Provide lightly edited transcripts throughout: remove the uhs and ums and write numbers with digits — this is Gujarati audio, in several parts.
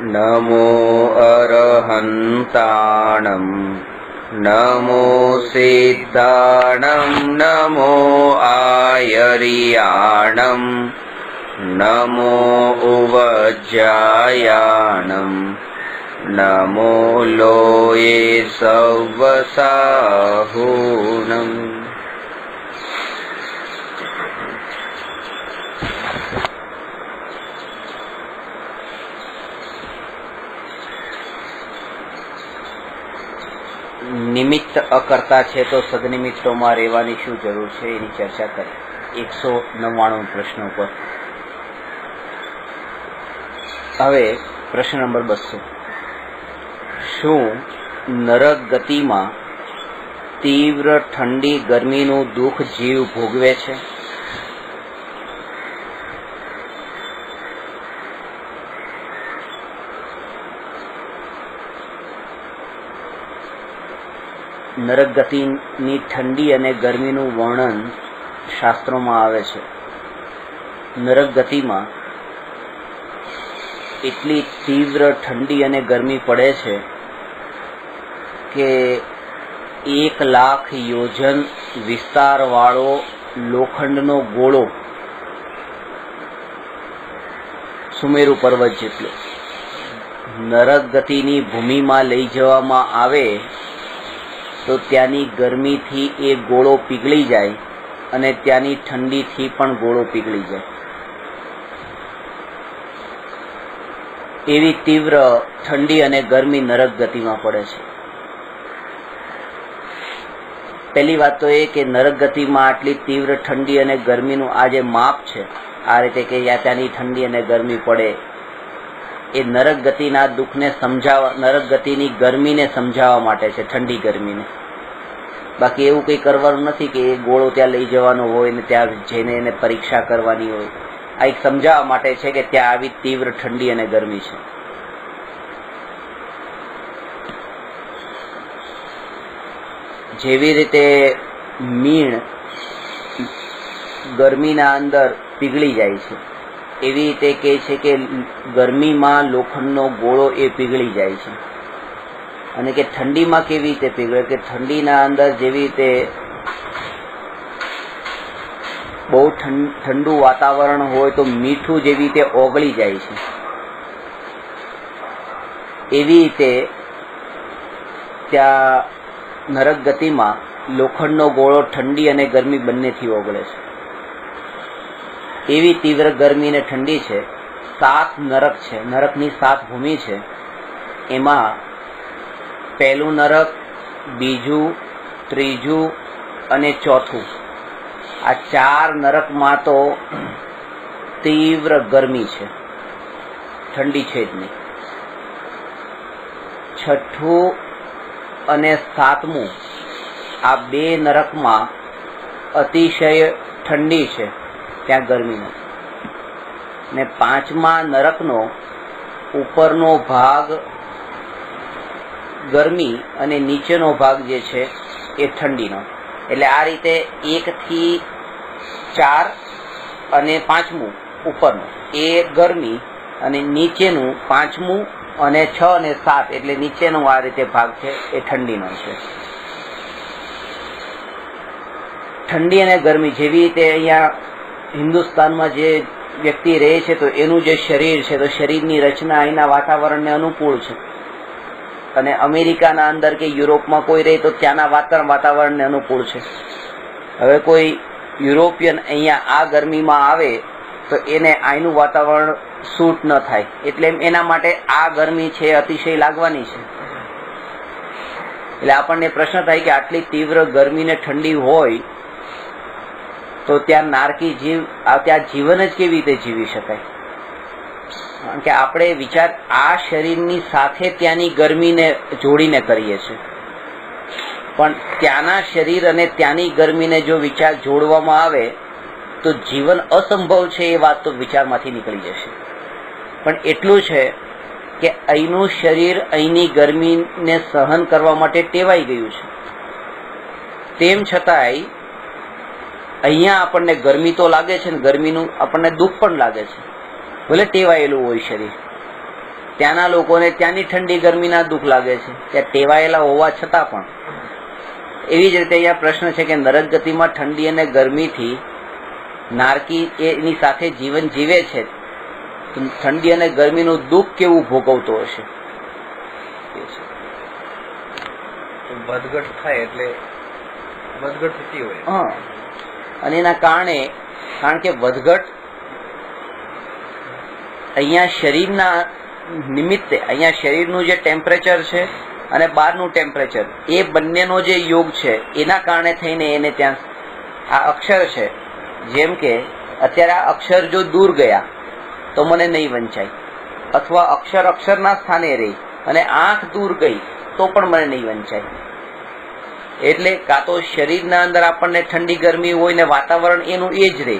नमो अरहन्ताणं नमो सिद्धाणं नमो आयर्याणं नमो उवज्जायाणं नमो लोये सव्वसाहूणम्। નિમિત્ત અકર્તા છે તો સદનિમિત્તોમાં રહેવાની શું જરૂર છે એની ચર્ચા કરી 199 પ્રશ્ન ઉપર। હવે પ્રશ્ન નંબર 200, શું નરક ગતિમાં તીવ્ર ઠંડી ગરમીનું દુઃખ જીવ ભોગવે છે? નરક ગતિની ઠંડી અને ગરમીનું વર્ણન શાસ્ત્રોમાં આવે છે। નરક ગતિમાં એટલી તીવ્ર ઠંડી અને ગરમી પડે છે કે 1,00,000 યોજન વિસ્તારવાળો લોખંડનો ગોળો, સુમેરુ પર્વત જેટલો, નરક ગતિની ભૂમિમાં લઈ જવામાં આવે તો ત્યાંની ગરમીથી એ ગોળો પીગળી જાય અને ત્યાંની ઠંડીથી પણ ગોળો પીગળી જાય। એવી તીવ્ર ઠંડી અને ગરમી નરક ગતિમાં પડે છે। પહેલી વાત તો એ કે નરક ગતિમાં આટલી તીવ્ર ઠંડી અને ગરમીનું આ જે માપ છે, આ રીતે કે ત્યાંની ઠંડી અને ગરમી પડે, એ નરક ગતિના દુઃખને સમજાવવા, નરક ગતિની ગરમીને સમજાવવા માટે છે, ઠંડી ગરમીને। બાકી એવું કંઈ કરવાનું નથી કે એ ગોળો ત્યાં લઈ જવાનો હોય ને ત્યાં જઈને એને પરીક્ષા કરવાની હોય। આ એક સમજાવવા માટે છે કે ત્યાં આવી તીવ્ર ઠંડી અને ગરમી છે। જેવી રીતે મીણ ગરમીના અંદર પીગળી જાય છે, એવી રીતે કહે છે કે ગરમીમાં લોખંડનો ગોળો એ પીગળી જાય છે। અને કે ઠંડીમાં કેવી રીતે પીગળે, કે ઠંડીના અંદર જેવી રીતે બહુ ઠંડુ વાતાવરણ હોય તો મીઠું જેવી રીતે ઓગળી જાય છે, એવી રીતે ત્યાં નરક ગતિમાં લોખંડનો ગોળો ઠંડી અને ગરમી બંનેથી ઓગળે છે। એવી તીવ્ર ગરમી અને ઠંડી છે। 7 નરક છે, નરકની 7 ભૂમિ છે। એમાં પહેલું નરક, બીજું, ત્રીજું અને ચોથું, આ 4 નરકમાં તો તીવ્ર ગરમી છે, ઠંડી છે જ નહીં। છઠ્ઠું અને 7મું આ 2 નરકમાં અતિશય ઠંડી છે, ત્યાં ગરમી નથી। ને 5મા નરકનો ઉપરનો ભાગ ગરમી અને નીચેનો ભાગ જે છે એ ઠંડીનો। એટલે આ રીતે 1 થી 4 અને 5મું ઉપરનું એ ગરમી અને નીચેનું 5મું અને 6 અને 7 એટલે નીચેનો આ રીતે ભાગ છે એ ઠંડીનો છે। ઠંડી અને ગરમી જેવી રીતે અહીંયા હિન્દુસ્તાનમાં જે વ્યક્તિ રહે છે તો એનું જે શરીર છે તો શરીરની રચના અહીંના વાતાવરણને અનુકૂળ છે, અને અમેરિકાના અંદર કે યુરોપમાં કોઈ રહે તો ત્યાંના વાતાવરણને અનુકૂળ છે। હવે કોઈ યુરોપિયન અહીંયા આ ગરમીમાં આવે તો એને અહીંનું વાતાવરણ સૂટ ન થાય, એટલે એના માટે આ ગરમી છે અતિશય લાગવાની છે। એટલે આપણને પ્રશ્ન થાય કે આટલી તીવ્ર ગરમી ને ઠંડી હોય તો ત્યાં નારકી જીવ, ત્યાં જીવન જ કેવી રીતે જીવી શકાય? કારણ કે આપણે વિચાર આ શરીરની સાથે ત્યાંની ગરમીને જોડીને કરીએ છીએ, પણ ત્યાંના શરીર અને ત્યાંની ગરમીને જો વિચાર જોડવામાં આવે તો જીવન અસંભવ છે એ વાત તો વિચારમાંથી નીકળી જશે। પણ એટલું છે કે અહીંનું શરીર અહીંની ગરમીને સહન કરવા માટે ટેવાઈ ગયું છે, તેમ છતાંય અહીંયા આપણને ગરમી તો લાગે છે ને ગરમીનું આપણને દુઃખ પણ લાગે છે, ભલે ટેવાયેલું હોય શરીર, ત્યાંના લોકોને ત્યાંની ઠંડી ગરમીના દુઃખ લાગે છે, ત્યાં ટેવાયેલા હોવા છતાં પણ. એવી જ રીતે અહીંયા પ્રશ્ન છે કે નરક ગતિમાં ઠંડી અને ગરમીથી નારકી એની સાથે જીવન જીવે છે, તો ઠંડી અને ગરમીનું દુઃખ કેવું ભોગવતો હશે? વધઘટ થાય એટલે વધઘટ થતી હોય. હા, અને એના કારણે, કારણ કે વધઘટ અહીંયા શરીરના નિમિત્તે, અહીંયા શરીરનું જે ટેમ્પરેચર છે અને બહારનું ટેમ્પરેચર, એ બંનેનો જે યોગ છે એના કારણે થઈને એને ત્યાં આ અક્ષર છે. જેમ કે અત્યારે આ અક્ષર જો દૂર ગયા તો મને નહીં વંચાય, અથવા અક્ષર અક્ષરના સ્થાને રહી અને આંખ દૂર ગઈ તો પણ મને નહીં વંચાય. એટલે કાં તો શરીરના અંદર આપણને ઠંડી ગરમી હોય ને વાતાવરણ એનું એ જ રહે.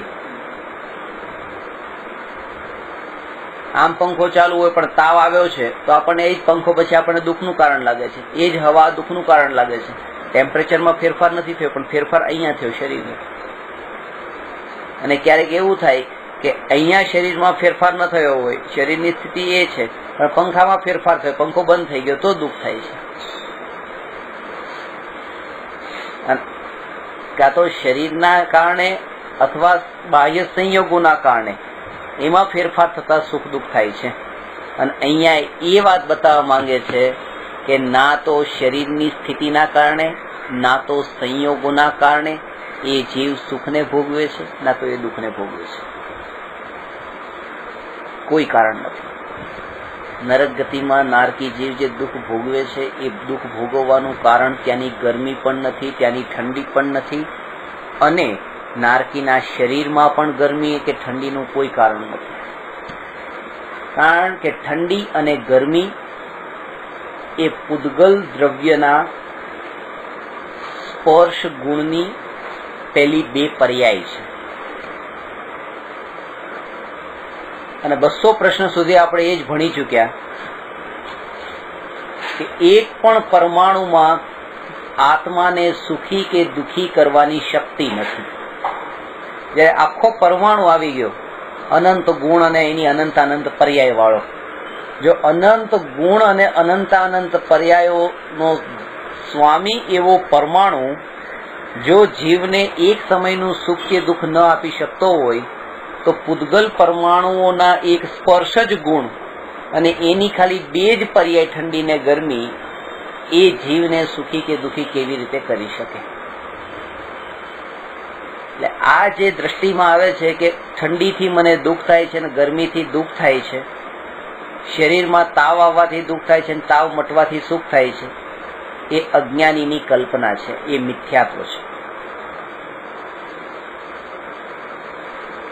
આમ પંખો ચાલુ હોય પણ તાવ આવ્યો છે તો આપણને એ જ પંખો પછી આપણને દુઃખનું કારણ લાગે છે, એ જ હવા દુઃખનું કારણ લાગે છે. ટેમ્પરેચરમાં ફેરફાર નથી થયો, પણ ફેરફાર અહીંયા થયો શરીરમાં. અને ક્યારેક એવું થાય કે અહીંયા શરીરમાં ફેરફાર ન થયો હોય, શરીરની સ્થિતિ એ છે, પણ પંખામાં ફેરફાર થયો, પંખો બંધ થઈ ગયો તો દુઃખ થાય છે. કાં તો શરીરના કારણે અથવા બાહ્ય સંયોગોના કારણે એમાં ફેરફાર થતા સુખ દુઃખ થાય છે. અને અહીંયા એ વાત બતાવવા માંગે છે કે ના તો શરીરની સ્થિતિના કારણે, ના તો સંયોગોના કારણે એ જીવ સુખને ભોગવે છે, ના તો એ દુઃખને ભોગવે છે. કોઈ કારણ નથી. નરક ગતિમાં નારકી જીવ જે દુઃખ ભોગવે છે એ દુઃખ ભોગવવાનું કારણ ત્યાંની ગરમી પણ નથી, ત્યાંની ઠંડી પણ નથી, અને નારકીના શરીરમાં પણ ગરમી કે ઠંડીનું કોઈ કારણ નથી. કારણ કે ઠંડી અને ગરમી એ પૂદગલ દ્રવ્યના સ્પર્શ ગુણની પહેલી બે પર્યાય છે. અને 200 પ્રશ્ન સુધી આપણે એ જ ભણી ચૂક્યા કે એક પણ પરમાણુમાં આત્માને સુખી કે દુઃખી કરવાની શક્તિ નથી. જ્યારે આખો પરમાણુ આવી ગયો અનંત ગુણ અને એની અનંત અનંત પર્યાય વાળો, જો અનંત ગુણ અને અનંત અનંત પર્યાયોનો સ્વામી એવો પરમાણુ જો જીવને એક સમયનું સુખ કે દુઃખ ન આપી શકતો હોય, તો પૂદગલ પરમાણુઓના એક સ્પર્શ જ ગુણ અને એની ખાલી બે જ પર્યાય ઠંડી ને ગરમી એ જીવને સુખી કે દુઃખી કેવી રીતે કરી શકે? એટલે આ જે દ્રષ્ટિમાં આવે છે કે ઠંડીથી મને દુઃખ થાય છે અને ગરમીથી દુઃખ થાય છે, શરીરમાં તાવ આવવાથી દુઃખ થાય છે અને તાવ મટવાથી સુખ થાય છે, એ અજ્ઞાનીની કલ્પના છે, એ મિથ્યાત્વ છે.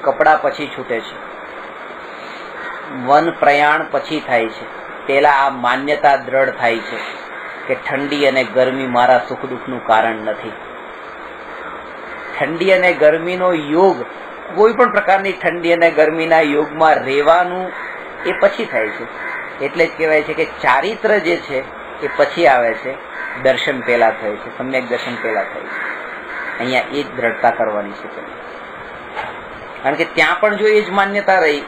કપડા પછી છૂટે છે, વન પ્રયાણ પછી થાય છે. પેલા આ માન્યતા દ્રઢ થાય છે કે ઠંડી અને ગરમી મારા સુખ દુઃખનું કારણ નથી. ઠંડી અને ગરમીનો યોગ, કોઈ પણ પ્રકારની ઠંડી અને ગરમીના યોગમાં રહેવાનું એ પછી થાય છે. એટલે જ કહેવાય છે કે ચારિત્ર જે છે એ પછી આવે છે, દર્શન પહેલા થાય છે, સમ્યક દર્શન પહેલા થાય છે. અહીંયા એ જ દ્રઢતા કરવાની છે. કારણ કે ત્યાં પણ જો એ જ માન્યતા રહી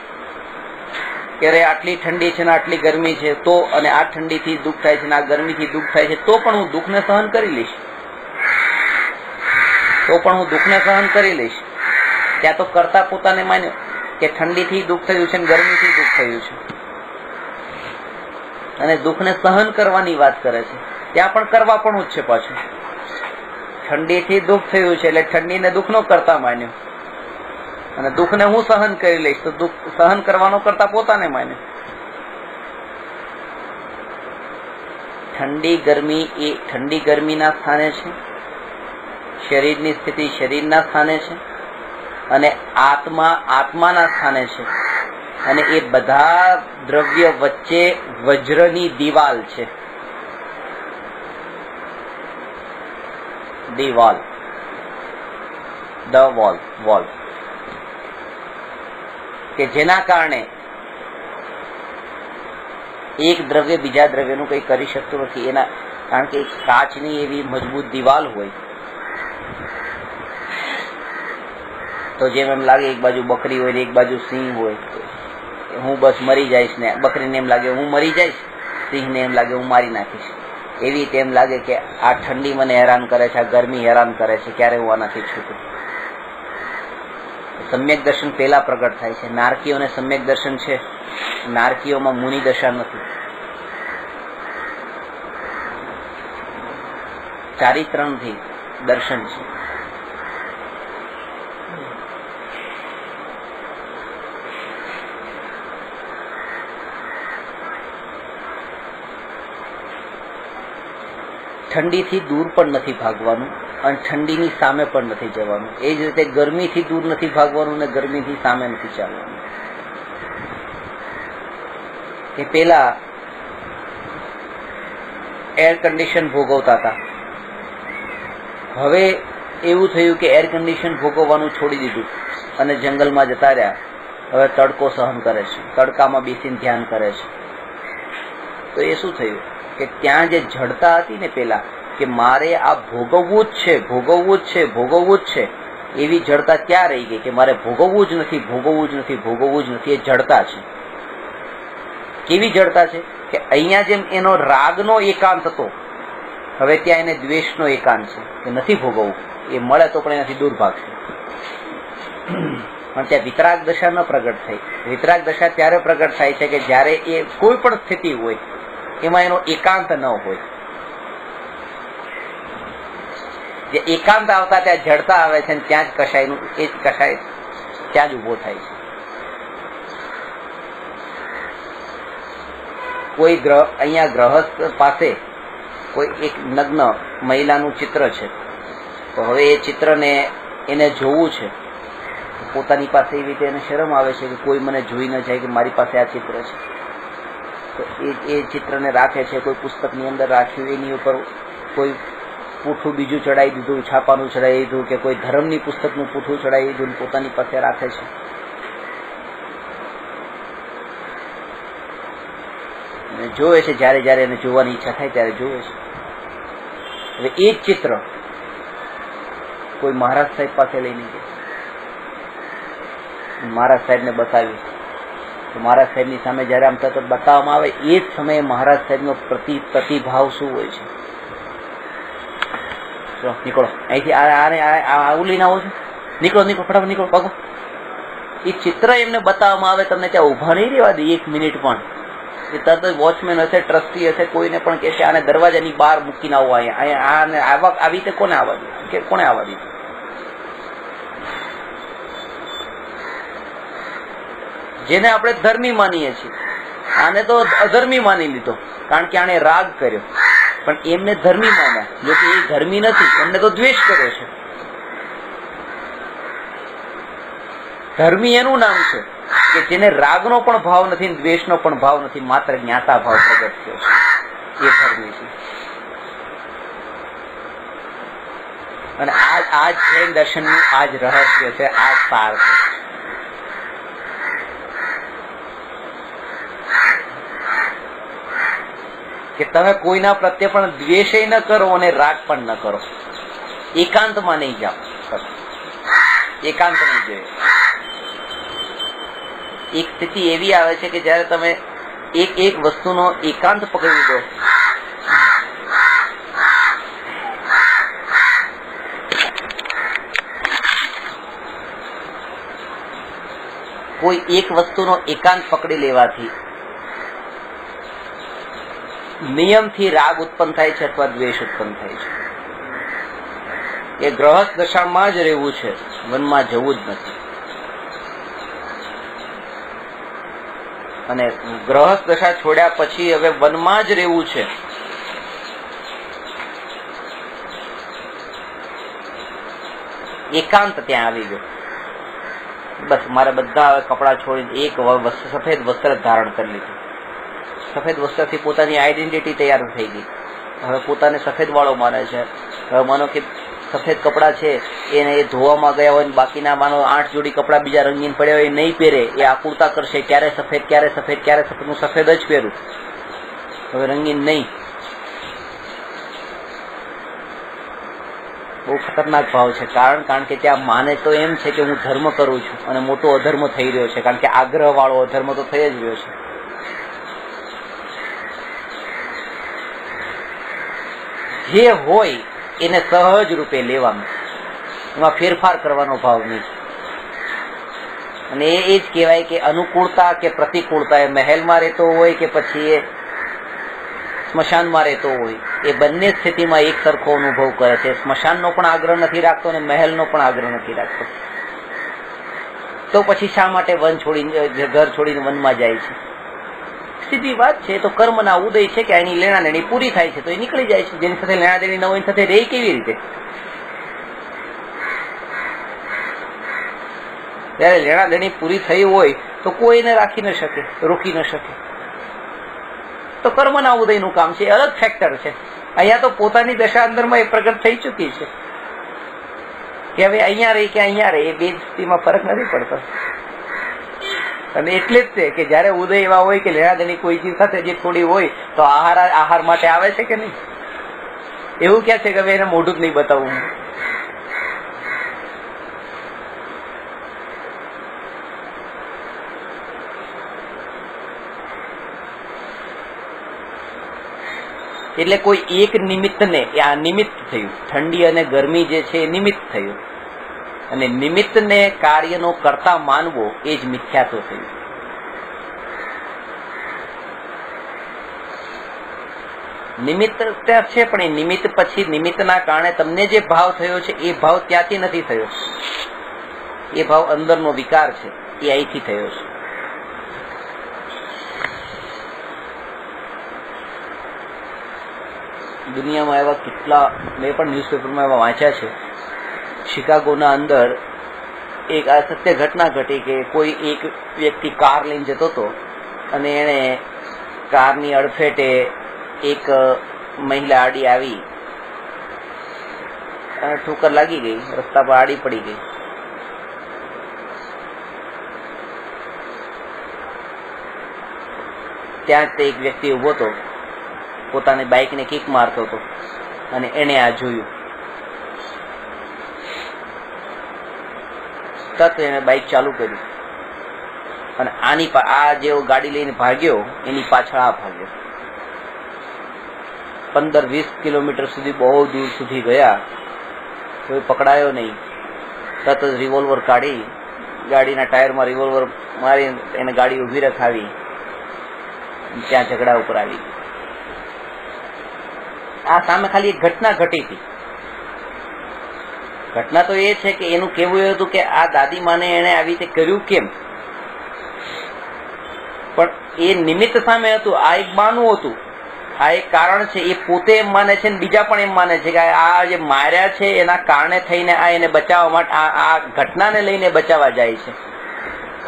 કે અરે આટલી ઠંડી છે ને આટલી ગરમી છે, તો અને આ ઠંડીથી દુઃખ થાય છે ને આ ગરમીથી દુઃખ થાય છે, તો પણ હું દુઃખને સહન કરી લઈશ, ત્યાં તો કરતા પોતાને માન્યો કે ઠંડીથી દુઃખ થયું છે ને ગરમીથી દુઃખ થયું છે, અને દુઃખને સહન કરવાની વાત કરે છે. ત્યાં પણ કરવા પણ જ છે પાછું. ઠંડીથી દુઃખ થયું છે એટલે ઠંડીને દુઃખનો કરતા માન્યો, અને દુઃખને હું સહન કરી લઈશ તો દુઃખ સહન કરવાનો કરતા પોતાને માને. ઠંડી ગરમી એ ઠંડી ગરમીના સ્થાને છે, શરીરની સ્થિતિ શરીરના સ્થાને છે, અને આત્મા આત્માના સ્થાને છે. અને એ બધા દ્રવ્ય વચ્ચે વજ્રની દિવાલ છે. દિવાલ, ધ વોલ, કે જેના કારણે એક દ્રવ્ય બીજા દ્રવ્યનું કંઈ કરી શકતું નથી. એના કારણ કે કાચની એવી મજબૂત દિવાલ હોય તો જેમ એમ લાગે એક બાજુ બકરી હોય ને એક બાજુ સિંહ હોય, હું બસ મરી જઈશ ને બકરીને એમ લાગે હું મરી જઈશ, સિંહને એમ લાગે હું મારી નાખીશ. એવી રીતે એમ લાગે કે આ ઠંડી મને હેરાન કરે છે, આ ગરમી હેરાન કરે છે, ક્યારે હું આનાથી છૂટું. સમ્યક દર્શન પહેલા પ્રગટ થાય છે. નારકીઓને સમ્યક દર્શન છે, નારકીઓમાં મુનિ દશા નથી. ચારિત્રણથી દર્શન છે. ઠંડીથી દૂર પણ નથી ભાગવાનું અને ઠંડીની સામે પણ નથી જવાનું. એ જ રીતે ગરમીથી દૂર નથી ભાગવાનું ને ગરમીથી સામે નથી ચાલવાનું. કે પેલા એર કન્ડિશન ભોગવતા હતા, હવે એવું થયું કે એર કન્ડિશન ભોગવવાનું છોડી દીધું અને જંગલમાં જતા રહ્યા. હવે તડકો સહન કરે છે, તડકામાં બેસીને ધ્યાન કરે છે. તો એ શું થયું કે ત્યાં જે જડતા હતી ને પેલા કે મારે આ ભોગવવું જ છે, ભોગવવું જ છે, ભોગવવું જ છે, એવી જડતા ક્યાં રહી ગઈ કે મારે ભોગવવું જ નથી, ભોગવવું જ નથી, ભોગવવું જ નથી. એ જડતા છે. કેવી જડતા છે કે અહીંયા જેમ એનો રાગનો એકાંત હતો, હવે ત્યાં એને દ્વેષનો એકાંત છે કે નથી ભોગવવું, એ મળે તો પણ એનાથી દૂર ભાગશે. પણ ત્યાં વિતરાગ દશા ન પ્રગટ થઈ. વિતરાગ દશા ત્યારે પ્રગટ થાય છે કે જ્યારે એ કોઈ પણ સ્થિતિ હોય એમાં એનો એકાંત ન હોય. જે એકાંત આવતા ત્યાં જડતા આવે છે અને ત્યાં જ કશાયનું એ જ કશાય ત્યાં જ ઉભો થાય છે. કોઈ અહીંયા ગ્રહસ્થ પાસે કોઈ એક નગ્ન મહિલાનું ચિત્ર છે, તો હવે એ ચિત્રને એને જોવું છે. પોતાની પાસે એવી રીતે એને શરમ આવે છે કે કોઈ મને જોઈ ન જાય કે મારી પાસે આ ચિત્ર છે. તો એ ચિત્રને રાખે છે, કોઈ પુસ્તકની અંદર રાખ્યું, એની ઉપર કોઈ પૂઠું બીજું ચડાવી દીધું, છાપાનું ચડાવી દીધું, કે કોઈ ધર્મની પુસ્તકનું પૂઠું ચડાવી દીધું, પોતાની પાસે રાખે છે. જોવે છે, જ્યારે જ્યારે એને જોવાની ઈચ્છા થાય ત્યારે જોવે છે. હવે એ જ ચિત્ર કોઈ મહારાજ સાહેબ પાસે લઈને ગયા, મહારાજ સાહેબને બતાવ્યું. તો મહારાજ સાહેબની સામે જયારે આમ તરત બતાવવામાં આવે, એ જ સમયે મહારાજ સાહેબનો પ્રતિભાવ શું હોય છે. નીકળો અહીંથી, આવું લઈને આવો છો, નીકળો નીકળો, ફટાફટ નીકળો, ભાગો. એ ચિત્ર એમને બતાવવામાં આવે, તમને ત્યાં ઉભા નહીં રહેવા દે એક મિનિટ પણ. એ તરત જ વોચમેન હશે, ટ્રસ્ટી હશે, કોઈને પણ કહેશે આને દરવાજાની બહાર મૂકીને આવો. અહીંયા આવી રીતે કોને આવવા દે, કે કોને આવવા દીધું? જેને આપણે ધર્મી માનીએ છીએ, આને તો અધર્મી માની લીધો, કારણ કે આને રાગ કર્યો. પણ એમને ધર્મી માન્યા, જો કે એ ધર્મી નથી, એમને તો દ્વેષ કર્યો છે. ધર્મી એનું નામ છે કે જેને રાગનો પણ ભાવ નથી, દ્વેષનો પણ ભાવ નથી, માત્ર જ્ઞાતા ભાવ પ્રગટ થયો છે, એ ધર્મી છે. અને આ જ જૈન દર્શનનું આ જ રહસ્ય છે, આ જ સાર છે. કે તમે કોઈના પ્રત્યે પણ દ્વેષ ન કરો અને રાગ પણ ન કરો. એકાંતમાં નહીં જાઓ, એકાંત નહીં જોઈએ. એક સ્થિતિ એવી આવે છે કે જયારે તમે એક વસ્તુનો એકાંત પકડી દો, કોઈ એક વસ્તુનો એકાંત પકડી લેવાથી નિયમથી રાગ ઉત્પન્ન થાય છે અથવા દ્વેષ ઉત્પન્ન થાય છે. એ ગ્રહસ્થ દશામાં જ રહેવું છે, વનમાં જવું જ નથી. અને ગ્રહસ્થ દશા છોડ્યા પછી હવે વનમાં જ રહેવું છે. એકાંત ત્યાં આવી ગયો. બસ મારે બધા કપડા છોડીને એક સફેદ વસ્ત્ર ધારણ કરી લીધું. સફેદ વસ્ત્રથી પોતાની આઈડેન્ટિટી તૈયાર થઈ ગઈ. હવે પોતાને સફેદ વાળો માને છે. હવે માનો કે સફેદ કપડા છે એને એ ધોવામાં ગયા હોય, બાકીના માનો 8 જોડી કપડા બીજા રંગીન પડ્યા હોય એ નહીં પહેરે, એ આકુરતા કરશે ક્યારે સફેદ, ક્યારે સફેદ, ક્યારે સફેદ, હું સફેદ જ પહેરું, હવે રંગીન નહીં. બહુ ખતરનાક ભાવ છે. કારણ કે ત્યાં માને તો એમ છે કે હું ધર્મ કરું છું અને મોટો અધર્મ થઈ રહ્યો છે, કારણ કે આગ્રહ વાળો અધર્મ તો થઈ જ રહ્યો છે. જે હોય એને સહજ રૂપે લેવાનું, એમાં ફેરફાર કરવાનો ભાવ નહીં. અને એ જ કહેવાય કે અનુકૂળતા કે પ્રતિકૂળતા, એ મહેલમાં રહેતો હોય કે પછી એ સ્મશાનમાં રહેતો હોય, એ બંને સ્થિતિમાં એક સરખો અનુભવ કરે છે. સ્મશાનનો પણ આગ્રહ નથી રાખતો અને મહેલનો પણ આગ્રહ નથી રાખતો. તો પછી શા માટે વન છોડીને, ઘર છોડીને વનમાં જાય છે? સીધી વાત છે. તો કર્મના ઉદય છે કે એની લેણા દેણી પૂરી થાય છે તો એ નીકળી જાય છે. જેની સાથે લેણા દેણી ન હોય એની સાથે રહે કેવી રીતે? જયારે લેણા દેણી પૂરી થઈ હોય તો કોઈ એને રાખી ન શકે, રોકી ન શકે. તો કર્મના ઉદયનું કામ છે, અલગ ફેક્ટર છે. અહીંયા તો પોતાની દશા અંદરમાં એ પ્રગટ થઈ ચૂકી છે કે હવે અહીંયા રહી કે અહીંયા રહી, એ બે સ્થિતિમાં ફરક નથી પડતો. અને એટલે જ છે કે જયારે ઉદય એવા હોય કે લેણા દેણી કોઈ ચીજ સાથે જે થોડી હોય તો આહાર માટે આવે છે કે નહીં? એવું ક્યાં છે કે હવે એને મોઢું જ નહીં બતાવવું. એટલે કોઈ એક નિમિત્તને, આ નિમિત્ત થયું, ઠંડી અને ગરમી જે છે એ નિમિત્ત થયું, અને નિમિત્તને કાર્યનો કર્તા માનવો એ જ મિથ્યાત્વ થયું. નિમિત્ત છે, પણ એ નિમિત્ત પછી નિમિત્તના કારણે તમને જે ભાવ થયો છે એ ભાવ ત્યાંથી નથી થયો. એ ભાવ અંદરનો વિકાર છે, એ અહીંથી થયો છે. દુનિયામાં એવા કેટલા, મેં પણ ન્યૂઝપેપરમાં એવા વાંચ્યા છે. શિકાગોના અંદર એક આ સત્ય ઘટના ઘટી કે કોઈ એક વ્યક્તિ કાર લઈને જતો હતો અને એણે કારની અડફેટે એક મહિલા આડી આવી, ઠોકર લાગી ગઈ, રસ્તા પર આડી પડી ગઈ. ત્યાં જ તે એક વ્યક્તિ ઉભો હતો, પોતાની બાઇકને કિક મારતો હતો અને એને આ જોયું. તરત એને બાઇક ચાલુ કરી અને આ જેવો ગાડી લઈને ભાગ્યો એની પાછળ આ ભાગ્યો. 15-20 કિલોમીટર સુધી, બહુ દૂર સુધી ગયા, કોઈ પકડાયો નહીં. તરત જ રિવોલ્વર કાઢી ગાડીના ટાયરમાં રિવોલ્વર મારી એને ગાડી ઊભી રખાવી, ત્યાં ઝઘડા ઉપર આવી. આ સામે ખાલી એક ઘટના ઘટી હતી. ઘટના તો એ છે કે એનું કહેવું એવું હતું કે આ દાદી માને એને આવી રીતે કર્યું કેમ, પણ એ નિમિત્ત સામે હતું. આ એક બાનું હતું, આ એક કારણ છે. એ પોતે એમ માને છે ને બીજા પણ એમ માને છે કે આ જે માર્યા છે એના કારણે થઈને આ એને બચાવવા માટે આ ઘટનાને લઈને બચાવવા જાય છે.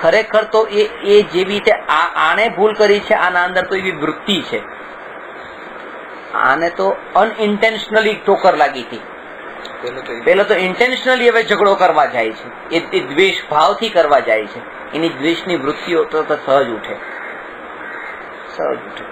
ખરેખર તો એ જેવી રીતે આને ભૂલ કરી છે, આના અંદર તો એવી વૃત્તિ છે. આને તો અનઇન્ટેન્શનલી ઠોકર લાગી હતી. પેલો તો ઇન્ટેન્શનલી હવે ઝઘડો કરવા જાય છે, એ દ્વેષ ભાવથી કરવા જાય છે. એની દ્વેષની વૃત્તિઓ તો સહજ ઉઠે, સહજ ઉઠે.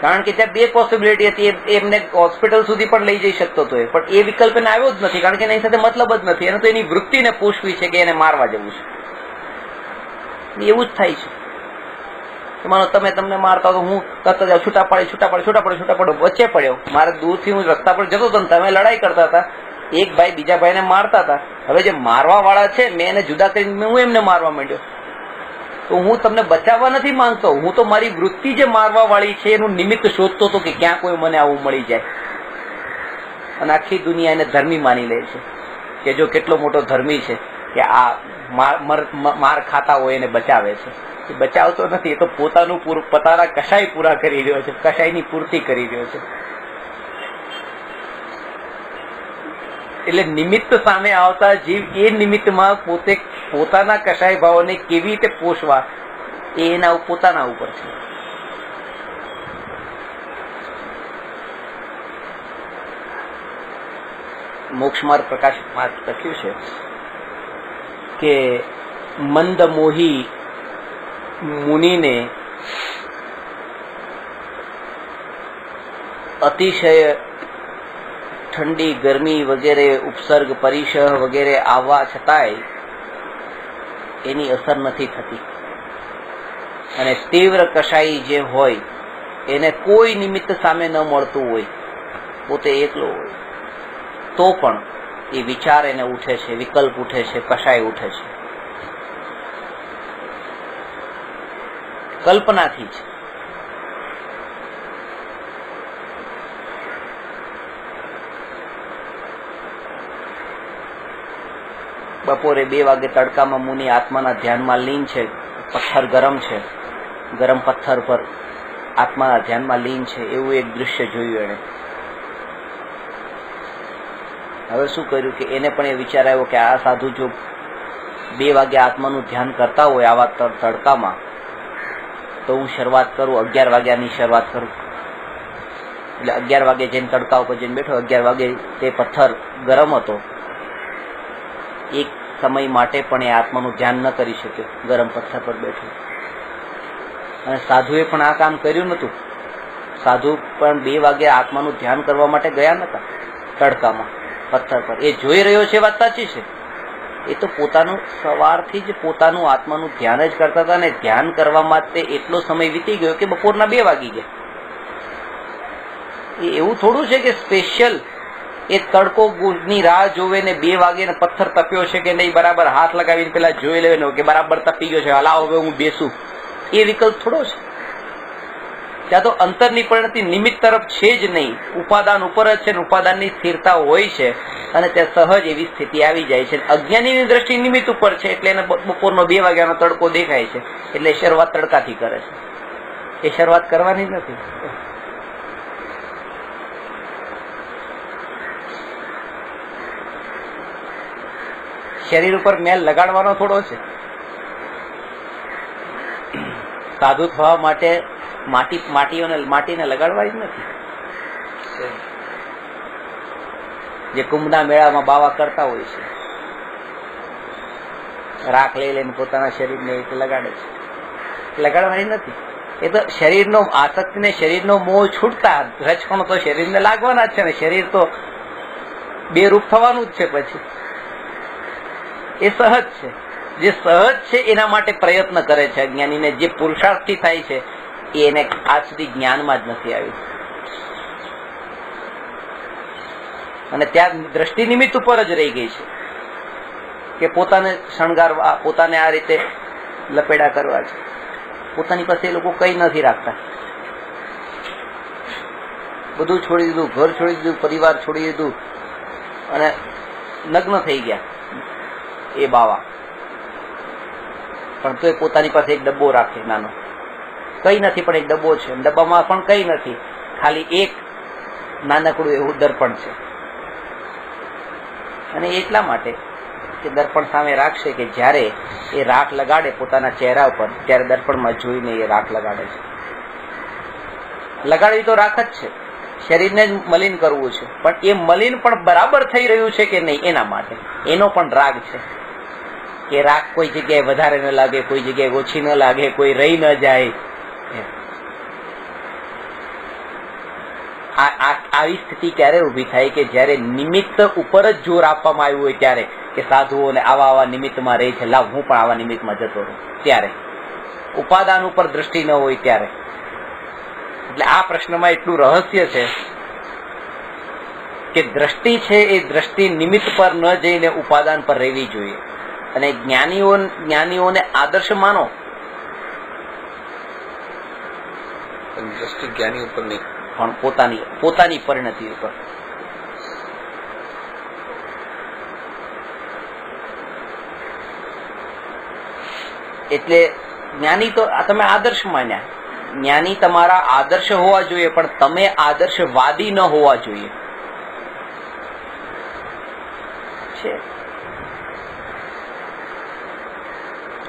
કારણ કે ત્યાં બે પોસિબિલિટી હતી. એમને હોસ્પિટલ સુધી પણ લઈ જઈ શકતો હતો, પણ એ વિકલ્પ એને આવ્યો જ નથી, કારણ કે એની સાથે મતલબ જ નથી. એને તો એની વૃત્તિને પોષવી છે કે એને મારવા જવું છે. એવું જ થાય છે. માનો તમને મારતા તો હું કરતા જાઉં, છૂટા પડો, વચ્ચે પડ્યો. મારે દૂરથી હું રસ્તા પર જતો હતો, તમે લડાઈ કરતા હતા, એક ભાઈ બીજા ભાઈને મારતા હતા. હવે જે મારવા વાળા છે, મેં એને જુદા કરીને હું એમને મારવા માંડ્યો. તો હું તમને બચાવવા નથી માંગતો, હું તો મારી વૃત્તિ જે મારવા વાળી છે એનું નિમિત્ત શોધતો હતો કે ક્યાં કોઈ મને આવું મળી જાય. અને આખી દુનિયા એને ધર્મી માની લે છે કે જો કેટલો મોટો ધર્મી છે કે આ માર ખાતા હોય એને બચાવે છે. એ બચાવતો નથી, એ તો પોતાના કશાય પૂરા કરી રહ્યો છે, કશાયની પૂર્તિ કરી રહ્યો છે. એટલે નિમિત્ત સામે આવતા જીવ એ નિમિત્તમાં પોતે પોતાના કશાય ભાવોને કેવી રીતે પોષવા એ એના પોતાના ઉપર છે. મોક્ષ માર્ગ પ્રકાશમાં લખ્યું છે કે મંદ મોહી મુનિને અતિશય ઠંડી ગરમી વગેરે ઉપસર્ગ પરિસહ વગેરે આવવા છતાંય એની અસર નથી થતી. અને તીવ્ર કશાઈ જે હોય એને કોઈ નિમિત્ત સામે ન મળતું હોય, પોતે એકલો હોય, તો પણ એ વિચાર એને ઉઠે છે, વિકલ્પ ઉઠે છે, કશાય ઉઠે છે. કલ્પનાથી જ. બપોરે 2 વાગે તડકામાં મુનિ આત્માના ધ્યાનમાં લીન છે. પથ્થર ગરમ છે, ગરમ પથ્થર પર આત્માના ધ્યાનમાં લીન છે, એવું એક દૃશ્ય જોયું એણે. હવે શું કર્યું કે એને પણ એ વિચાર આવ્યો કે આ સાધુ જો 2 વાગે આત્માનું ધ્યાન કરતા હોય આવા તડકામાં, તો હું શરૂઆત કરું, 11 વાગ્યાની શરૂઆત કરું. એટલે 11 વાગે જઈને તડકા ઉપર જઈને બેઠો. 11 વાગે તે પથ્થર ગરમ હતો. એક સમય માટે પણ એ આત્માનું ધ્યાન ન કરી શક્યો, ગરમ પથ્થર પર બેઠો. અને સાધુએ પણ આ કામ કર્યું નતું. સાધુ પણ 2 વાગે આત્માનું ધ્યાન કરવા માટે ગયા નતા તડકામાં પથ્થર પર. એ જોઈ રહ્યો છે, વાત સાચી છે. એ તો પોતાનું સવારથી જ પોતાનું આત્માનું ધ્યાન જ કરતા હતા, અને ધ્યાન કરવામાં તે એટલો સમય વીતી ગયો કે બપોરના 2 વાગી ગયા. એ એવું થોડું છે કે સ્પેશિયલ એ તડકો ની રાહ જોવે ને 2 વાગે ને પથ્થર તપ્યો છે કે નહીં, બરાબર હાથ લગાવીને પેલા જોઈ લેવાનો કે બરાબર તપી ગયો છે, હલાવ હવે હું બેસું, એ વિકલ્પ થોડો છે. ત્યાં તો અંતરની પરિણતિ નિમિત્ત તરફ છે જ નહીં, ઉપાદાન ઉપર જ છે ને ઉપાદાનની સ્થિરતા હોય છે, અને ત્યાં સહજ એવી સ્થિતિ આવી જાય છે. અજ્ઞાનીની દ્રષ્ટિ નિમિત્ત ઉપર છે, એટલે એને બપોરનો 2 વાગ્યાનો તડકો દેખાય છે, એટલે શરૂઆત તડકાથી કરે છે. એ શરૂઆત કરવાની જ નથી. શરીર ઉપર મેલ લગાડવાનો થોડો છે. સાધુ થવા માટે માટીને લગાડવા જ નથી. જે કુંભના મેળામાં બાવા કરતા હોય છે, રાખ લઈ લઈને પોતાના શરીરને લગાડે છે. લગાડવાની નથી. એ તો શરીરનો આસક્તિ ને શરીરનો મોહ છૂટતા રચકણો તો શરીરને લાગવાના જ છે ને. શરીર તો 2 રૂપ થવાનું જ છે. પછી એ સહજ છે. જે સહજ છે એના માટે પ્રયત્ન કરે છે અજ્ઞાનીને. જે પુરુષાર્થથી થાય છે એ એને આજ સુધી જ્ઞાનમાં જ નથી આવ્યું. અને ત્યાં દ્રષ્ટિ નિમિત્ત ઉપર જ રહી ગઈ છે કે પોતાને શણગારવા, પોતાને આ રીતે લપેડા કરવા છે. પોતાની પાસે એ લોકો કઈ નથી રાખતા. બધું છોડી દીધું, ઘર છોડી દીધું, પરિવાર છોડી દીધું, અને નગ્ન થઈ ગયા એ બાવા. પણ તો એ પોતાની પાસે એક ડબ્બો રાખે નાનો. કઈ નથી પણ એક ડબ્બો છે. ડબ્બામાં પણ કઈ નથી, ખાલી એક નાનકડું એવું દર્પણ છે. અને એટલા માટે કે દર્પણ સામે રાખશે કે જ્યારે એ રાખ લગાડે પોતાના ચહેરા ઉપર, ત્યારે દર્પણમાં જોઈને એ રાખ લગાડે છે. લગાડવી તો રાખ જ છે, શરીરને જ મલિન કરવું છે. પણ એ મલિન પણ બરાબર થઈ રહ્યું છે કે નહીં એના માટે એનો પણ રાગ છે. કે રાખ કોઈ જગ્યાએ વધારે ન લાગે, કોઈ જગ્યાએ ઓછી ન લાગે, કોઈ રહી ન જાય. આવી સ્થિતિ ક્યારે ઉભી થાય કે જ્યારે નિમિત્ત ઉપર જ જોર આપવામાં આવ્યું હોય ત્યારે, કે સાધુઓને આવા નિમિત્તમાં રહે છે, લાવ હું પણ આવા નિમિત્તમાં જતો રહું, ત્યારે ઉપાદાન ઉપર દ્રષ્ટિ ન હોય ત્યારે. એટલે આ પ્રશ્નમાં એટલું રહસ્ય છે કે દ્રષ્ટિ છે એ દ્રષ્ટિ નિમિત્ત પર ન જઈને ઉપાદાન પર રહેવી જોઈએ. અને જ્ઞાનીઓને આદર્શ માનો. દ્રષ્ટિ જ્ઞાની ઉપર નહીં, પણ પોતાની પરિણતિ ઉપર. એટલે જ્ઞાની તો તમે આદર્શ માન્યા. જ્ઞાની તમારા આદર્શ હોવા જોઈએ, પણ તમે આદર્શવાદી ન હોવા જોઈએ. છે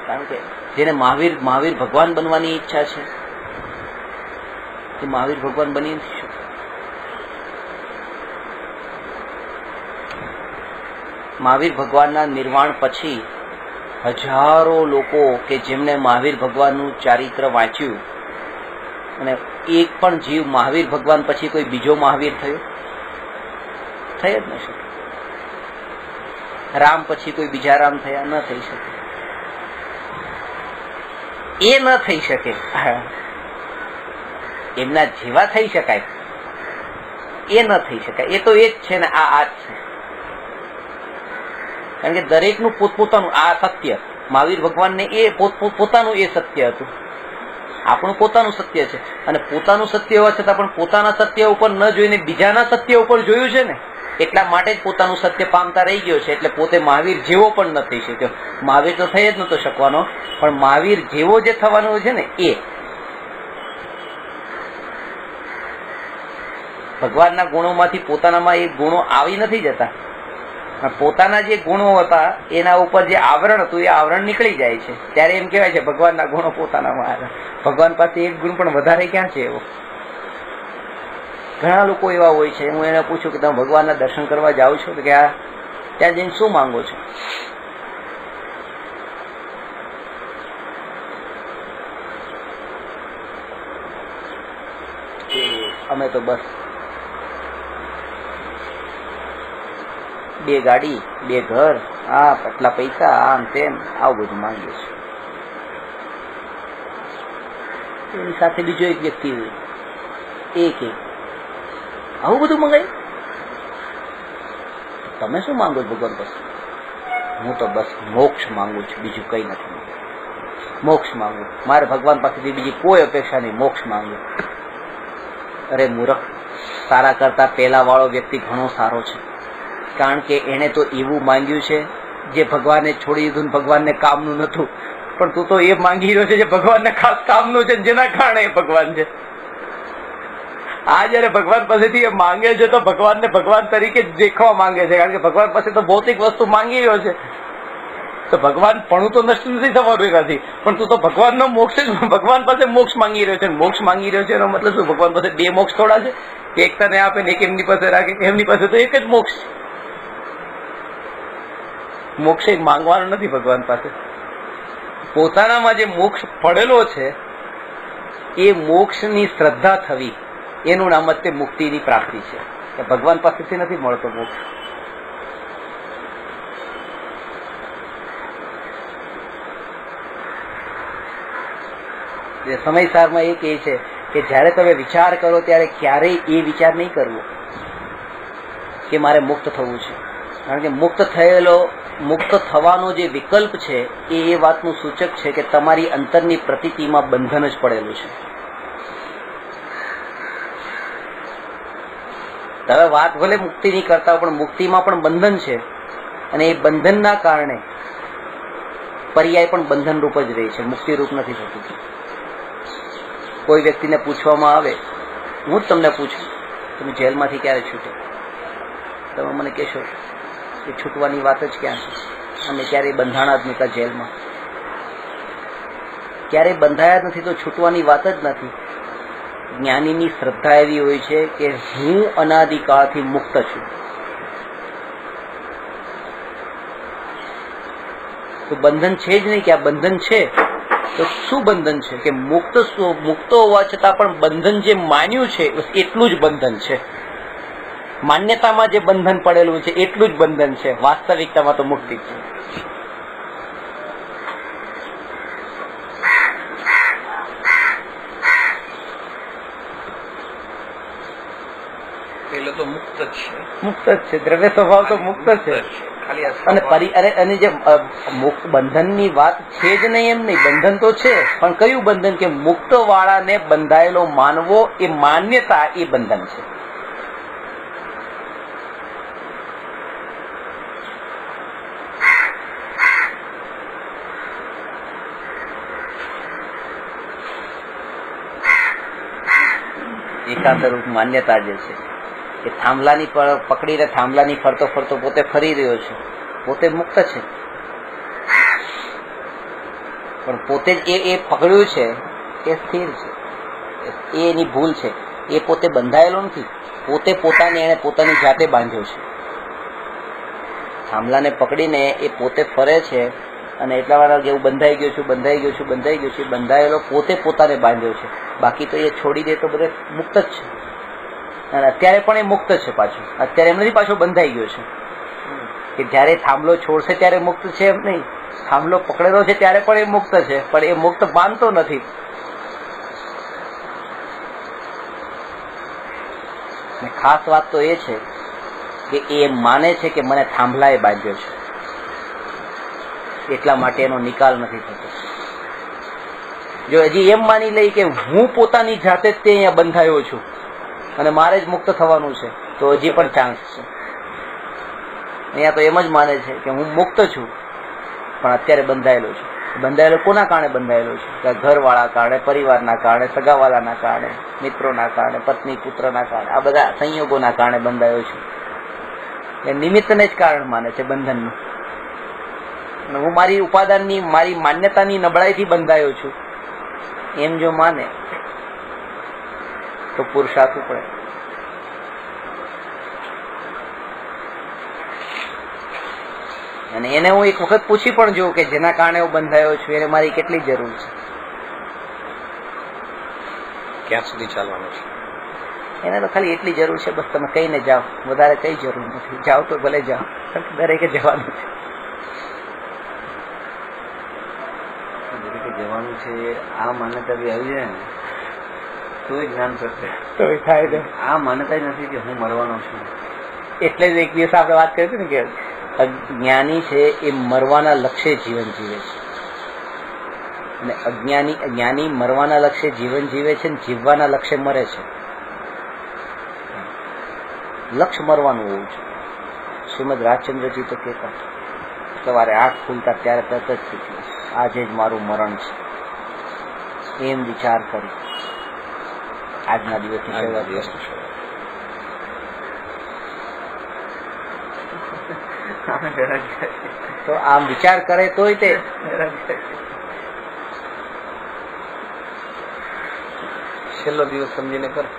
કારણ કે જેને મહાવીર ભગવાન બનવાની ઈચ્છા છે તે મહાવીર ભગવાન બની નથી શકતા. મહાવીર ભગવાનના નિર્વાણ પછી હજારો લોકો કે જેમને મહાવીર ભગવાનનું ચારિત્ર વાંચ્યું અને એક પણ જીવ મહાવીર ભગવાન પછી કોઈ બીજો મહાવીર થયો? થઈ જ ન શકે. રામ પછી કોઈ બીજા રામ થયા? ન થઈ શકે. એ ન થઈ શકે. એમના જેવા થઈ શકાય એ ન થઈ શકાય. એ તો એ જ છે ને, આ જ છે. કારણ કે દરેકનું પોતપોતાનું આ સત્ય, મહાવીર ભગવાનને એ પોતાનું એ સત્ય હતું, આપણું પોતાનું સત્ય છે. અને પોતાનું સત્ય હોવા છતાં પણ પોતાના સત્ય ઉપર ન જોઈને બીજાના સત્ય ઉપર જોયું છે ને, એટલા માટે જ પોતાનું સત્ય પામતા રહી ગયો છે. એટલે પોતે મહાવીર જેવો પણ ન થઈ શક્યો. મહાવીર તો થઈ જ નતો શકવાનો, પણ મહાવીર જેવો જે થવાનો છે ને, એ ભગવાનના ગુણોમાંથી પોતાનામાં એ ગુણો આવી નથી જતા. પોતાના જે ગુણો હતા એના ઉપર જે આવરણ હતું એ આવરણ નીકળી જાય છે. ત્યારે એમ કહેવાય છે ભગવાનના ગુણો પોતાનામાં આવ્યા. ભગવાન પાસે એક ગુણ પણ વધારે ક્યાં છે એવો? ઘણા લોકો એવા હોય છે. હું એને પૂછું કે તમે ભગવાનના દર્શન કરવા જાઓ છો? તો કે ત્યાં જઈને શું માંગો છો? અમે તો બસ 2 ગાડી, 2 ઘર, આટલા પૈસા, આમ તેમ, આવું બધું માંગીએ છીએ. એની સાથે બીજો એક વ્યક્તિ કે આવું બધું મંગાય? તમે શું માંગો છો ભગવાન પાસે? હું તો બસ મોક્ષ માંગુ છું, બીજું કઈ નથી. મોક્ષ માંગુ, મારે ભગવાન પાસેથી બીજી કોઈ અપેક્ષા નહીં, મોક્ષ માંગુ. અરે મૂર્ખ, સારા કરતા પહેલા વાળો વ્યક્તિ ઘણો સારો છે. કારણ કે એને તો એવું માંગ્યું છે જે ભગવાને છોડી દીધું, ભગવાનને કામનું નતું. પણ તું તો એ માંગી રહ્યો છે જે ભગવાનને ખાસ કામનું છે, જેના કારણે એ ભગવાન છે. આ જયારે ભગવાન પાસેથી એ માંગે છે તો ભગવાનને ભગવાન તરીકે જ દેખવા માંગે છે. કારણ કે ભગવાન પાસે તો ભૌતિક વસ્તુ માંગી રહ્યો છે, તો ભગવાન પણ તો નષ્ટ નથી થવાનું એનાથી. પણ તું તો ભગવાનનો મોક્ષ જ, ભગવાન પાસે મોક્ષ માંગી રહ્યો છે. મોક્ષ માંગી રહ્યો છે એનો મતલબ શું? ભગવાન પાસે 2 મોક્ષ થોડા છે? એક તને આપે ને એક એમની પાસે રાખે? એમની પાસે તો એક જ મોક્ષ છે. મોક્ષ એક માંગવાનો નથી ભગવાન પાસે. પોતાનામાં જે મોક્ષ પડેલો છે એ મોક્ષની શ્રદ્ધા થવી, એનું નામ જ તે મુક્તિની પ્રાપ્તિ છે. ભગવાન પાસેથી નથી મળતો મોક્ષ. સમયસારમાં એ કહે છે કે જ્યારે તમે વિચાર કરો ત્યારે ક્યારેય એ વિચાર નહીં કરવો કે મારે મુક્ત થવું છે. કારણ કે મુક્ત થવાનો જે વિકલ્પ છે એ વાતનું સૂચક છે કે તમારી અંતરની પ્રતીતિમાં બંધન જ પડેલું છે. તમે વાત ભલે મુક્તિની કરતા હો, પણ મુક્તિમાં પણ બંધન છે. અને એ બંધનના કારણે પર્યાય પણ બંધન રૂપ જ રહે છે, મુક્તિ રૂપ નથી થતું. કોઈ વ્યક્તિને પૂછવામાં આવે, હું જ તમને પૂછું, તમે જેલમાંથી ક્યારે છૂટે? તમે મને કહેશો કે છૂટવાની વાત જ ક્યાં છે? અમે ક્યારેય બંધાણા જ નહોતા જેલમાં, ક્યારેય બંધાયા જ નથી, તો છૂટવાની વાત જ નથી. જ્ઞાનીની શ્રદ્ધા એવી હોય છે કે હું અનાદિકાળથી મુક્ત છું. તો બંધન છે જ નહીં કે આ બંધન છે. તો શું બંધન છે? કે મુક્ત હોવા છતાં પણ બંધન જે માન્યું છે એટલું જ બંધન છે. માન્યતામાં જે બંધન પડેલું છે એટલું જ બંધન છે. વાસ્તવિકતામાં તો મુક્તિ છે. એટલે તો મુક્ત જ છે. મુક્ત જ છે. દ્રવ્ય સ્વભાવ તો મુક્ત છે. અને જે બંધનની વાત છે જ નહીં એમ નહીં, બંધન તો છે, પણ કયું બંધન? કે મુક્ત વાળાને બંધાયેલો માનવો, એ માન્યતા એ બંધન છે. એકાંત રૂપ માન્યતા જે છે એ થાંભલાની પકડીને થાંભલાની ફરતો ફરતો પોતે ફરી રહ્યો છે, પોતે મુક્ત છે. પણ પોતે જ એ પકડ્યું છે એ સ્થિર છે, એ એની ભૂલ છે. એ પોતે બંધાયેલો નથી, પોતે એને પોતાની જાતે બાંધ્યો છે. થાંભલાને પકડીને એ પોતે ફરે છે, અને એટલા વાર કે હું બંધાઈ ગયો છું, બંધાઈ ગયો છું, બંધાઈ ગયો છું. બંધાયેલો પોતે પોતાને બાંધ્યો છે, બાકી તો એ છોડી દે તો બધે મુક્ત જ છે. અને અત્યારે પણ એ મુક્ત છે પાછું. અત્યારે એમ નથી પાછો બંધાઈ ગયો છે કે જયારે થાંભલો છોડશે ત્યારે મુક્ત છે એમ નહીં. થાંભલો પકડેલો છે ત્યારે પણ એ મુક્ત છે, પણ એ મુક્ત માનતો નથી. ખાસ વાત તો એ છે કે એ માને છે કે મને થાંભલાએ બાંધ્યો છે, એટલા માટે એનો નિકાલ નથી થતો. જો હજી એમ માની લઈ કે હું પોતાની જાતે જ તે અહીંયા બંધાયો છું અને મારે જ મુક્ત થવાનું છે, તો હજી પણ ચાન્સ છે. અહીંયા તો એમ જ માને છે કે હું મુક્ત છું પણ અત્યારે બંધાયેલો છું. બંધાયેલો કોના કારણે બંધાયેલો છે? ઘરવાળા કારણે, પરિવારના કારણે, સગાવાલાના કારણે, મિત્રોના કારણે, પત્ની પુત્રના કારણે, આ બધા સંયોગોના કારણે બંધાયો છું. એ નિમિત્તને જ કારણ માને છે બંધનનું. હું મારી ઉપાદાનની, મારી માન્યતાની નબળાઈથી બંધાયો છું એમ જો માને તો પુરુષાર્થ પડે. અને એને હું એક વખત પૂછી પણ જોઉં કે જેના કારણે હું બંધાયો છું એને મારી કેટલી જરૂર છે, ક્યાં સુધી ચાલવાનું છે. એને તો ખાલી એટલી જરૂર છે, બસ તમે કહીને જાઓ, વધારે કઈ જરૂર નથી. જાઓ તો ભલે જાઓ, દરેકે જવાનું છે. જવાનું છે આ માન્યતા બી આવી જાય ને તો જ્ઞાન થશે. તો થાય છે. આ માન્યતા જ નથી કે હું મરવાનો છું. એટલે જ એક દિવસ આપણે વાત કરી હતી ને કે જ્ઞાની છે એ મરવાના લક્ષ્ય જીવન જીવે છે, અને જ્ઞાની મરવાના લક્ષ્ય જીવન જીવે છે ને જીવવાના લક્ષ્ય મરે છે. લક્ષ્ય મરવાનું હોવું છે. શ્રીમદ રાજચંદ્રજી તો કહેતા સવારે આંખ ખુલતા ત્યારે તરત જ શીખ્યું આજે જ મારું મરણ છે, એમ વિચાર કરી આજના દિવસની શરૂઆત. તો આમ વિચાર કરે તોય તે છેલ્લો દિવસ સમજીને કરે.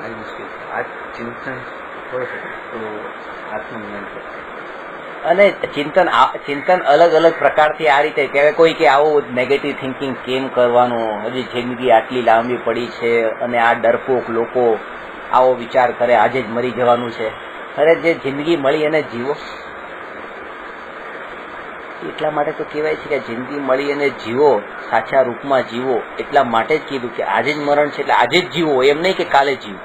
આજ મુશ્કેલ છે. આજ ચિંતન હોય તો આત્મજ્ઞાન થશે. અને ચિંતન અલગ અલગ પ્રકારથી આ રીતે કે કોઈ કે આવું નેગેટિવ થિંકિંગ કેમ કરવાનું, હજી જિંદગી આટલી લાંબી પડી છે અને આ ડરપોક લોકો આવો વિચાર કરે આજે જ મરી જવાનું છે. અરે જે જિંદગી મળી એને જીવો. એટલા માટે તો કહેવાય છે કે જિંદગી મળી અને જીવો, સાચા રૂપમાં જીવો. એટલા માટે જ કીધું કે આજે જ મરણ છે એટલે આજે જ જીવો, એમ નહીં કે કાલે જીવો.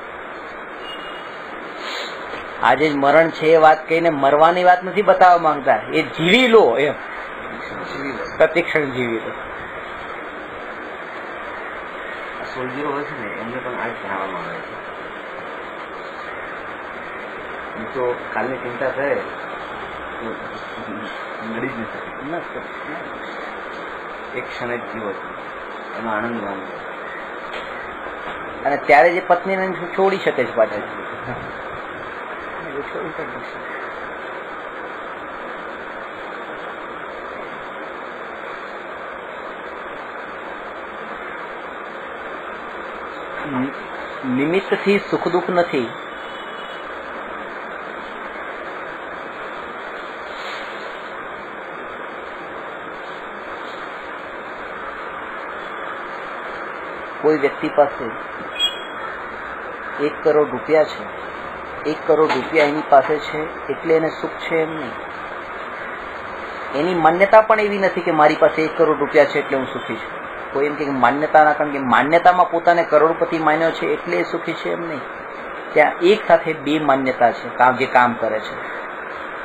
આજે જ મરણ છે એ વાત કહીને મરવાની વાત નથી બતાવવા માંગતા, એ જીવી લો એમ, પ્રતિક્ષણ જીવી લો. સોલ્જરો હોય છે ને એમને પણ આ જ ભણાવવામાં આવે છે. તો કાલની ચિંતા થાય તો મળી જ નથી. એક ક્ષણે જ જીવો છે, એનો આનંદ માનો. અને ત્યારે જે પત્નીને છોડી શકે છે પાછળ, નિમિત્તથી સુખ દુઃખ નથી. કોઈ વ્યક્તિ પાસે 1 કરોડ રૂપિયા છે, 1 કરોડ રૂપિયા એની પાસે છે એટલે એને સુખ છે એમ નહીં. એની માન્યતા પણ એવી નથી કે મારી પાસે 1 કરોડ રૂપિયા છે એટલે હું સુખી છું. કોઈ એમ કે માન્યતાના કારણ કે માન્યતામાં પોતાને કરોડપતિ માન્યો છે એટલે એ સુખી છે એમ નહીં. ત્યાં એક સાથે 2 માન્યતા છે જે કામ કરે છે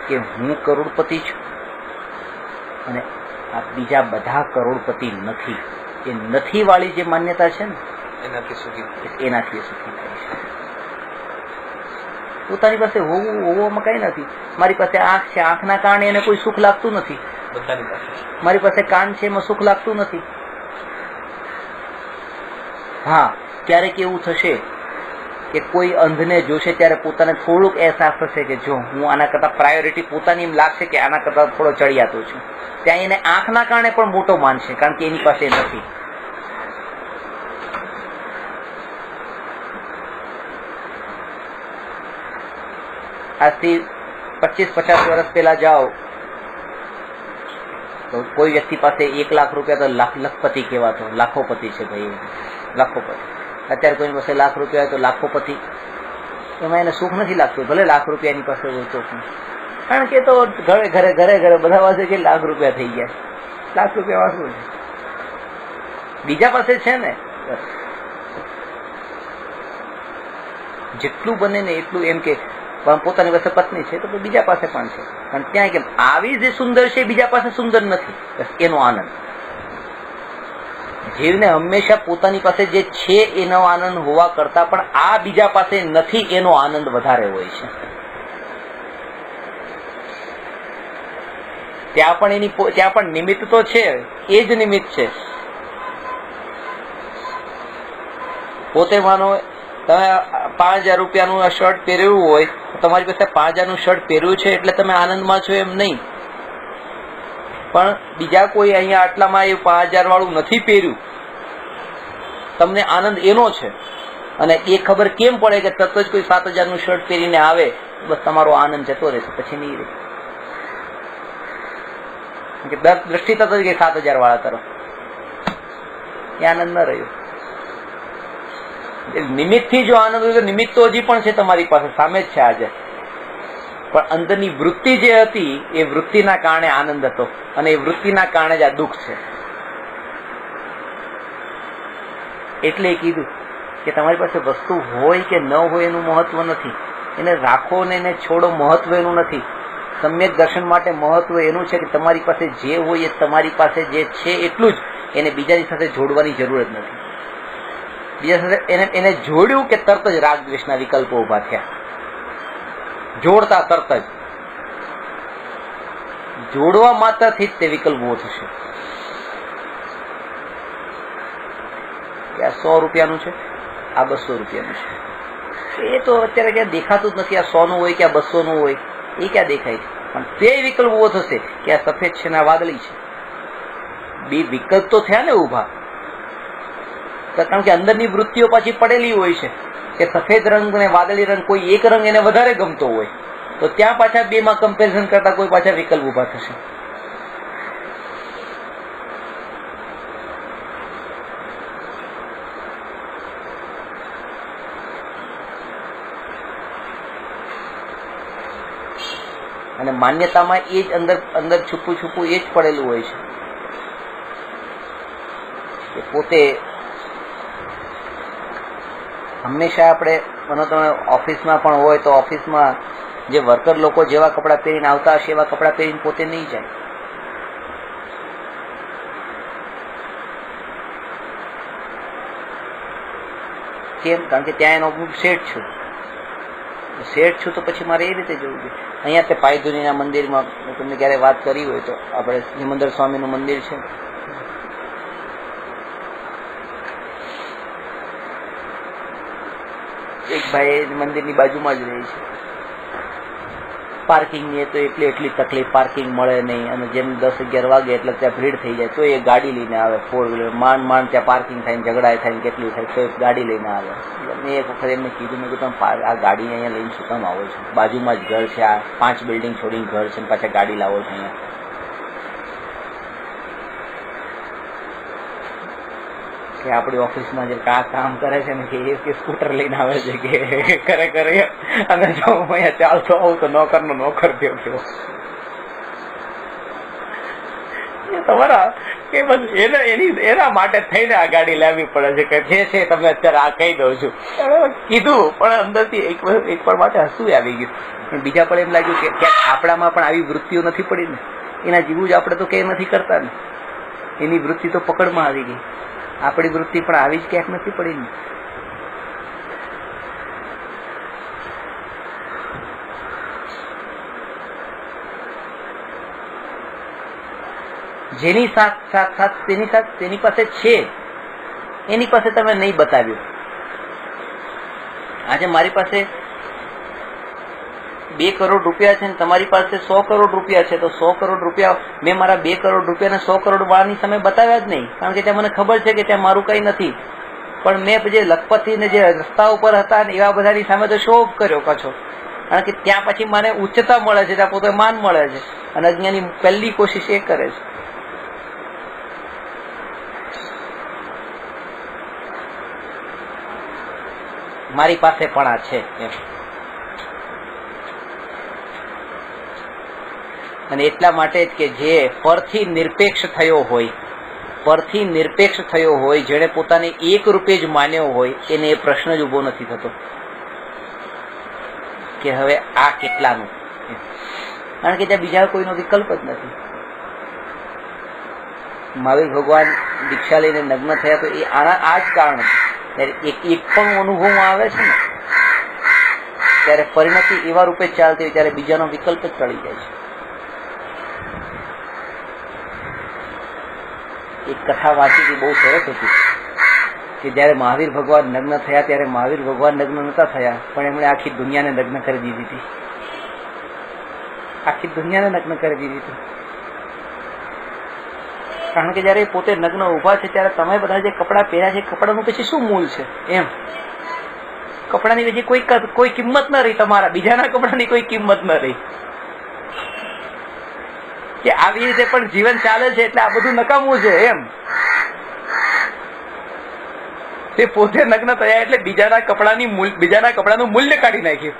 કે હું કરોડપતિ છું અને આ બીજા બધા કરોડપતિ નથી. એ નથી વાળી જે માન્યતા છે ને એનાથી સુખી એનાથી સુખી થાય છે. પોતાની પાસે હોવામાં કઈ નથી. મારી પાસે આંખ છે, આંખના કારણે એને કોઈ સુખ લાગતું નથી. બધાની પાસે. મારી પાસે કાન છે, એમાં સુખ લાગતું નથી. હા, ક્યારેક એવું થશે કે કોઈ અંધને જોશે ત્યારે પોતાને થોડુંક અહેસાસ થશે કે જો હું આના કરતા પ્રાયોરિટી પોતાની એમ લાગશે કે આના કરતા થોડો ચડિયાતો છું. ત્યાં એને આંખના કારણે પણ મોટો માનશે કારણ કે એની પાસે નથી. આજથી 25-50 વર્ષ પહેલા જાઓ તો કોઈ વ્યક્તિ પાસે 1 લાખ રૂપિયા તો લખપતિ કહેવાતો, લાખોપતિ છે ભાઈ, લાખોપતિ. અત્યારે કોઈ પાસે લાખ રૂપિયા હોય તો લાખોપતિ, એમાં એને સુખ નથી લાગતું, ભલે લાખ રૂપિયા એની પાસે હોય તો પણ. કારણ કે તો ઘરે ઘરે ઘરે ઘરે બધા પાસે કે લાખ રૂપિયા થઈ ગયા, લાખ રૂપિયા શું છે, બીજા પાસે છે ને. જેટલું બને ને એટલું એમ કે પોતાની પાસે પત્ની છે તો બીજા પાસે પણ છે, પણ ત્યાં કેમ આવી જે સુંદર છે બીજા પાસે સુંદર નથી, બસ એનો આનંદ. જીવને હંમેશા પોતાની પાસે જે છે એનો આનંદ હોવા કરતા પણ આ બીજા પાસે નથી એનો આનંદ વધારે હોય છે. ત્યાં પણ નિમિત્ત તો છે, એ જ નિમિત્ત છે. પોતે માનો તમે 5,000 રૂપિયાનું આ શર્ટ પહેર્યું હોય, તમારી પાસે 5,000નું શર્ટ પહેર્યું છે એટલે તમે આનંદમાં છો એમ નહીં, પણ બીજા કોઈ અહીંયા આટલામાં એ 5,000 વાળું નથી પહેર્યું, તમને આનંદ એનો છે. અને એ ખબર કેમ પડે કે તરત જ કોઈ 7,000નું શર્ટ પહેરીને આવે, બસ તમારો આનંદ જતો રહેશે, પછી નહીં રહે. દ્રષ્ટિ તરત જ ગઈ 7,000 વાળા તરફ, એ આનંદ ન રહ્યો. નિમિત્ત થી જો આનંદ હોય તો નિમિત્ત તો હજી પણ છે તમારી પાસે, સામે જ છે આજે, પણ અંદરની વૃત્તિ જે હતી એ વૃત્તિના કારણે આનંદ હતો, અને એ વૃત્તિના કારણે જ આ દુઃખ છે. એટલે કીધું કે તમારી પાસે વસ્તુ હોય કે ન હોય એનું મહત્વ નથી, એને રાખો ને એને છોડો મહત્વ એનું નથી. સમ્યક દર્શન માટે મહત્વ એનું છે કે તમારી પાસે જે હોય એ તમારી પાસે જે છે એટલું જ, એને બીજાની સાથે જોડવાની જરૂર જ નથી. બીજા સાથે એને જોડ્યું કે તરત જ રાગ દ્વેષના વિકલ્પો ઉભા થયા. જોડતા તરત જ જોડવા માત્રથી જ તે વિકલ્પ ઉભો થશે. આ 100 રૂપિયાનું છે, આ 200 રૂપિયાનું છે, એ તો અત્યારે ક્યાં દેખાતું જ નથી. આ 100 નું હોય કે આ 200 નું હોય એ ક્યાં દેખાય છે? પણ તે વિકલ્પ ઉભો થશે કે આ સફેદ છે ને આ વાદળી છે. બે વિકલ્પ તો થયા ને ઉભા, કારણ કે અંદરની વૃત્તિઓ પાછી પડેલી હોય છે કે સફેદ રંગ અને વાદળી રંગ, કોઈ એક રંગ એને વધારે ગમતો હોય તો ત્યાં પાછા બેમાં કમ્પેરિઝન કરતા કોઈ પાછા વિકલ્પ ઉભા થશે. અને માન્યતામાં એ જ અંદર છુપું છુપું એ જ પડેલું હોય છે કે પોતે હંમેશા આપણે મને તમે ઓફિસમાં પણ હોય તો ઓફિસમાં જે વર્કર લોકો જેવા કપડાં પહેરીને આવતા હશે એવા કપડાં પહેરીને પોતે નહીં જાય. કેમ? કારણ કે ત્યાં એનો હું શેઠ છું તો પછી મારે એ રીતે જવું જોઈએ. અહીંયા તે પાયધુનીના મંદિરમાં તમને ક્યારે વાત કરી હોય તો આપણે સિમંદર સ્વામીનું મંદિર છે, એક ભાઈ મંદિરની બાજુમાં જ રહે છે. પાર્કિંગની તો એટલી તકલીફ, પાર્કિંગ મળે નહીં, અને જેમ 10-11 વાગે એટલે ત્યાં ભીડ થઈ જાય તો એ ગાડી લઈને આવે, 4 વ્હીલર. માંડ ત્યાં પાર્કિંગ થાય, ઝઘડા થાય, કેટલું થાય તો ગાડી લઈને આવે. મેં એક વખત એમને કીધું, મેં કીધું તમે આ ગાડી અહીંયા લઈને શું કામ આવો છો? બાજુમાં જ ઘર છે, આ 5 બિલ્ડિંગ છોડીને ઘર છે, પાછા ગાડી લાવો છો અહીંયા. કે આપણી ઓફિસમાં જે કામ કરે છે ને કે સ્કૂટર લઈને આવે છે કે ખરેખર, અને જો હું અહીંયા ચાલતો આવું તો નોકરનો નોકર થયો. તમારા કે બસ એના માટે થઈને આ ગાડી લાવવી પડે છે કે છે તમે અત્યારે આ કહી દઉં છું કીધું, પણ અંદરથી એક પણ માટે હસવું આવી ગયું. પણ બીજા પણ એમ લાગ્યું કે ક્યાંક આપણામાં પણ આવી વૃત્તિઓ નથી પડી ને, એના જેવું જ આપણે તો કંઈ નથી કરતા ને, એની વૃત્તિ તો પકડમાં આવી ગઈ. આપણી વૃત્તિ પણ આવી જ ક્યાંક નથી પડી ને. જેની સાથ તેની પાસે છે, એની પાસે તમે નહીં બતાવ્યું. આજે મારી પાસે 2 કરોડ રૂપિયા છે ને તમારી પાસે 100 કરોડ રૂપિયા છે, તો 100 કરોડ રૂપિયા મેં મારા 2 કરોડ રૂપિયાને 100 કરોડ વાળાની સામે બતાવ્યા જ નહીં, કારણ કે ત્યાં મને ખબર છે કે ત્યાં મારું કઈ નથી. પણ મેં જે લખપતિ ને જે રસ્તા ઉપર હતા ને એવા બધાની સામે તો શો ઓફ કર્યો પાછો. કારણ કે ત્યાં પછી મને ઉચ્ચતા મળે છે, ત્યાં પોતે માન મળે છે, અને અજ્ઞાની પહેલી કોશિશ એ કરે છે. મારી પાસે પણ આ છે એમ. અને એટલા માટે જ કે જે પરથી નિરપેક્ષ થયો હોય, જેણે પોતાને એક રૂપે જ માન્યો હોય, એને એ પ્રશ્ન જ ઉભો નથી થતો કે હવે આ કેટલાનું, કારણ કે ત્યાં બીજા કોઈનો વિકલ્પ જ નથી. મહાવીર ભગવાન દીક્ષા લઈને નગ્ન થયા તો એ આ જ કારણ હતું. ત્યારે એક પણ અનુભવમાં આવે છે ને, ત્યારે પરિણતિ એવા રૂપે જ ચાલતી હોય ત્યારે બીજાનો વિકલ્પ જ ટળી જાય છે. એક કથા વાંચી હતી, બહુ સરસ હતી, કે જયારે મહાવીર ભગવાન નગ્ન થયા ત્યારે મહાવીર ભગવાન નગ્ન નતા થયા, પણ એમણે આખી દુનિયાને નગ્ન કરી દીધી હતી. આખી દુનિયાને નગ્ન કરી દીધી હતી. કારણ કે જયારે પોતે નગ્ન ઉભા છે ત્યારે તમે બધા જે કપડાં પહેર્યા છે, કપડાનું પછી શું મૂલ છે? એમ કપડાની પછી કોઈ કિંમત ન રહી, તમારા બીજાના કપડાની કોઈ કિંમત ન રહી. કે આવી રીતે પણ જીવન ચાલે છે એટલે આ બધું નકામું છે એમ. તે પોતે નગ્ન થયા એટલે બીજાના કપડાનું મૂલ્ય કાઢી નાખ્યું.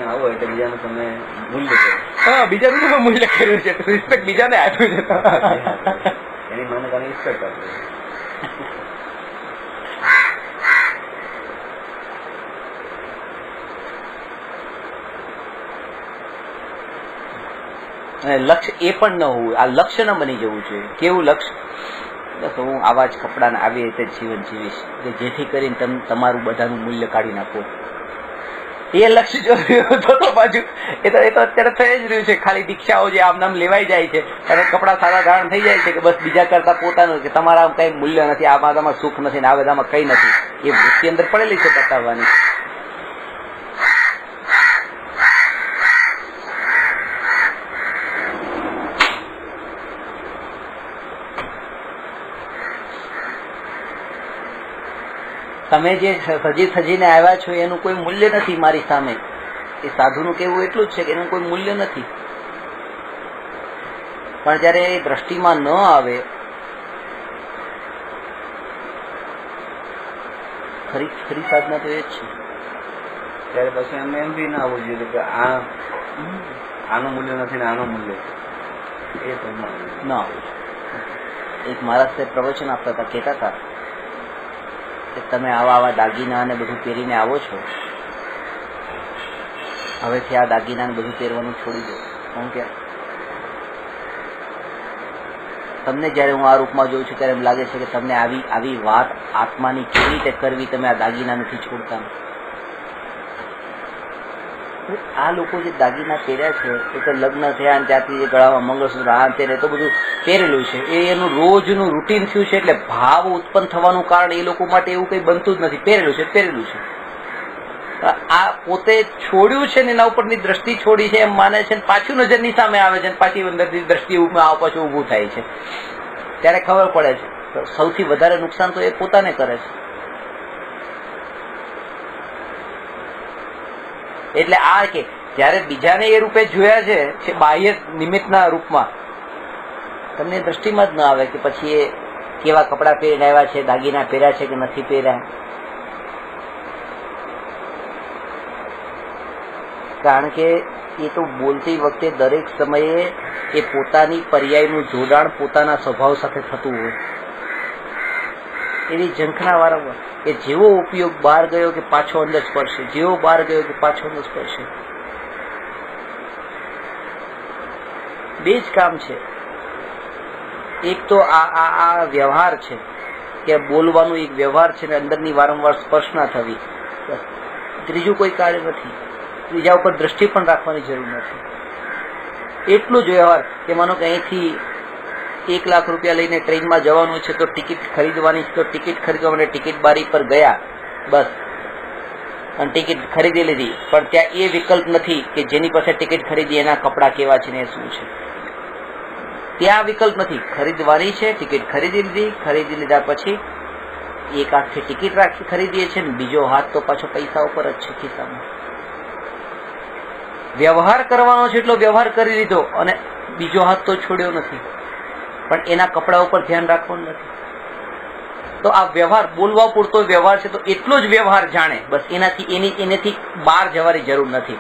આવો એટલે બીજાનું તમે મૂલ્ય કરો. હા, બીજાનું તમે મૂલ્ય કર્યું છે, રિસ્પેક્ટ બીજાને આપ્યું છે. એની માન્યતાની રિસ્પેક્ટ આપો. લક્ષ્ય એ પણ ન હોવું, આ લક્ષ્ય ન બની જવું જોઈએ. કેવું લક્ષ્ય? બસ હું આવા જ કપડાને આવી રીતે જીવન જીવીશ કે જેથી કરીને તમે તમારું બધાનું મૂલ્ય કાઢી નાખો. એ લક્ષ્ય જો તો બાજુ એ તો અત્યારે થઈ જ રહ્યું છે. ખાલી દીક્ષાઓ જે આમ નામ લેવાઈ જાય છે અને કપડા સાદા ધારણ થઈ જાય છે કે બસ બીજા કરતા પોતાનું, કે તમારા કઈ મૂલ્ય નથી, આ બધામાં સુખ નથી ને આ બધામાં કઈ નથી, એ વૃત્તિ અંદર પડેલી છે બતાવવાની. તમે જે સજીને આવ્યા છો એનું કોઈ મૂલ્ય નથી મારી સામે. એ સાધુનું કહેવું એટલું જ છે કે એનું કોઈ મૂલ્ય નથી. પણ જયારે એ દ્રષ્ટિમાં ન આવે, ખરી સાધના તો એ જ છે. ત્યારે પછી અમે એમ બી ના આવવું જોઈએ કે આનું મૂલ્ય નથી ને આનું મૂલ્ય છે. એ તો ના આવવું. એક મહારાજ પ્રવચન આપતા હતા, કહેતા હતા કે તમે આવા દાગીના અને બધું પહેરીને આવો છો, હવેથી આ દાગીના ને બધું પહેરવાનું છોડી દો. કારણ કે તમને જયારે હું આ રૂપમાં જોઉં છું ત્યારે એમ લાગે છે કે તમને આવી વાત આત્માની કેવી રીતે કરવી, તમે આ દાગીના નથી છોડતા. આ લોકો જે દાગીના પહેર્યા છે એ તો લગ્ન થયા અને ત્યાંથી જે ગળામાં મંગળસૂત્ર આ તેને તો બધું પહેરેલું છે, એ એનું રોજનું રૂટીન થયું છે. એટલે ભાવ ઉત્પન્ન થવાનું કારણ એ લોકો માટે એવું કઈ બનતું જ નથી. પહેરેલું છે. આ પોતે છોડ્યું છે ને એના ઉપરની દ્રષ્ટિ છોડી છે એમ માને છે, પાછું નજરની સામે આવે છે, પાછી અંદરની દ્રષ્ટિ પાછું ઊભું થાય છે. ત્યારે ખબર પડે છે સૌથી વધારે નુકસાન તો એ પોતાને કરે છે. એટલે આ કે જયારે બીજાને એ રૂપે જોયા છે બાહ્ય નિમિત્તના રૂપમાં, તમને દ્રષ્ટિમાં જ ન આવે કે પછી એ કેવા કપડા પહેરીને આવ્યા છે, દાગીના પહેર્યા છે કે નથી પહેર્યા. કારણ કે એ તો બોલતી વખતે દરેક સમયે એ પોતાની પર્યાયનું જોડાણ પોતાના સ્વભાવ સાથે થતું હોય એવી ઝંખના વારંવાર. કે જેવો ઉપયોગ બહાર ગયો કે પાછો અંદર સ્પર્શે, જેવો બહાર ગયો કે પાછો અંદર સ્પર્શે. બે જ કામ છે. એક તો આ વ્યવહાર છે કે બોલવાનું એક વ્યવહાર છે ને અંદરની વારંવાર સ્પર્શ ના થવી. ત્રીજું કોઈ કાર્ય નથી. ત્રીજા ઉપર દ્રષ્ટિ પણ રાખવાની જરૂર નથી. એટલું જ વ્યવહાર કે માનો કે અહીંથી 1 લાખ રૂપિયા લઈને ટ્રેનમાં જવાનું છે તો ટિકિટ ખરીદવાની છે, તો ટિકિટ ખરીદવા માટે ટિકિટ બારી પર ગયા બસ, અને ટિકિટ ખરીદી લીધી. પણ ત્યાં એ વિકલ્પ નથી કે જેની પાસે ટિકિટ ખરીદી એના કપડા કેવા છે ને શું છે. ત્યાં વિકલ્પ નથી. ખરીદવાની છે, ટિકિટ ખરીદી લીધી, ખરીદી લીધા પછી એક હાથથી ટિકિટ રાખી ખરીદીએ છીએ ને બીજો હાથ તો પાછો પૈસા ઉપર જ છે ખિસ્સામાં. વ્યવહાર કરવાનો છે એટલો વ્યવહાર કરી લીધો અને બીજો હાથ તો છોડ્યો નથી, પણ એના કપડા ઉપર ધ્યાન રાખવાનું નથી. તો આ વ્યવહાર બોલવા પૂરતો વ્યવહાર છે, તો એટલો જ વ્યવહાર જાણે, બસ એનાથી બહાર જવાની જરૂર નથી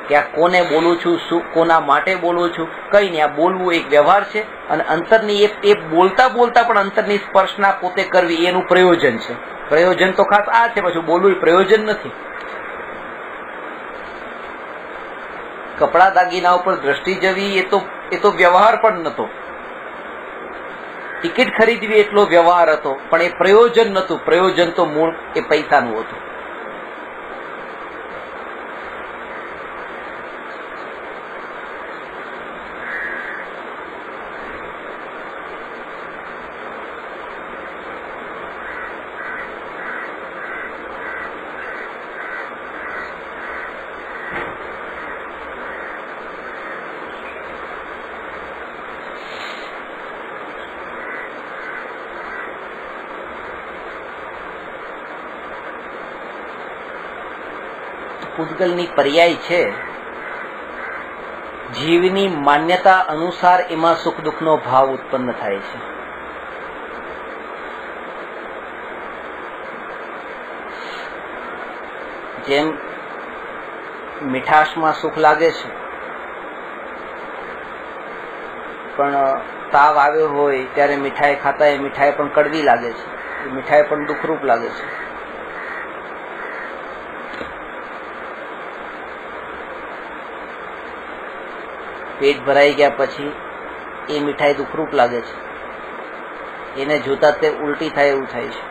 કે આ કોને બોલું છું, શું કોના માટે બોલું છું, કઈ નહીં. આ બોલવું એક વ્યવહાર છે અને અંતરની એ બોલતા બોલતા પણ અંતરની સ્પર્શના પોતે કરવી એનું પ્રયોજન છે. પ્રયોજન તો ખાસ આ છે, પાછું બોલવું પ્રયોજન નથી. કપડા દાગીના ઉપર દ્રષ્ટિ જવી એ તો વ્યવહાર પણ નતો. ટિકિટ ખરીદવી એટલો વ્યવહાર હતો, પણ એ પ્રયોજન નતું. પ્રયોજન તો મૂળ એ પૈસાનું હતું. પૂતગલની પર્યાય છે. જીવની માન્યતા અનુસાર એમાં સુખ દુઃખનો ભાવ ઉત્પન્ન થાય છે. જેમ મીઠાશમાં સુખ લાગે છે, પણ તાવ આવ્યો હોય ત્યારે મીઠાઈ ખાતા એ મીઠાઈ પણ કડવી લાગે છે, એ મીઠાઈ પણ દુઃખરૂપ લાગે છે. પેટ ભરાઈ ગયા પછી એ મીઠાઈ દુઃખરૂપ લાગે છે, એને જોતા તે ઉલટી થાય એવું થાય છે.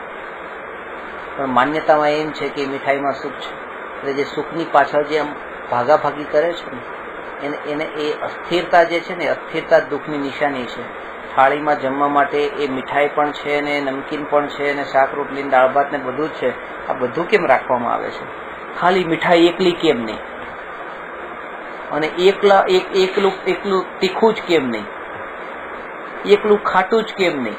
પણ માન્યતામાં એમ છે કે મીઠાઈમાં સુખ છે. એટલે જે સુખની પાછળ જે આમ ભાગાભાગી કરે છે ને એને એ અસ્થિરતા જે છે ને, અસ્થિરતા દુઃખની નિશાની છે. થાળીમાં જમવા માટે એ મીઠાઈ પણ છે ને નમકીન પણ છે ને શાક રોટલી દાળ ભાત ને બધું જ છે. આ બધું કેમ રાખવામાં આવે છે? ખાલી મીઠાઈ એકલી કેમ નહીં? અને એકલું તીખું જ કેમ નહીં? એકલું ખાટું જ કેમ નહીં?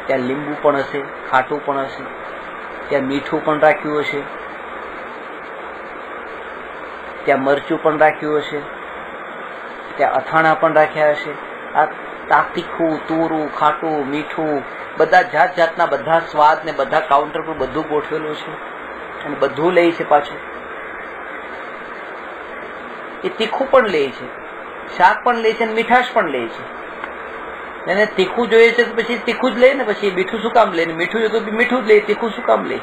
ત્યાં લીંબુ પણ હશે, ખાટું પણ હશે, ત્યાં મીઠું પણ રાખ્યું હશે, ત્યાં મરચું પણ રાખ્યું હશે, ત્યાં અથાણા પણ રાખ્યા હશે. આ તીખું, તુરું, ખાટું, મીઠું, બધા જાત જાતના બધા સ્વાદ ને બધા કાઉન્ટર પર બધું ગોઠવેલું છે અને બધું લે છે. પાછું એ તીખું પણ લે છે, શાક પણ લે છે અને મીઠાશ પણ લે છે. એને તીખું જોઈએ છે તો પછી તીખું જ લે ને, પછી મીઠું શું કામ લે? મીઠું જોઈએ તો મીઠું જ લે, તીખું શું કામ લે?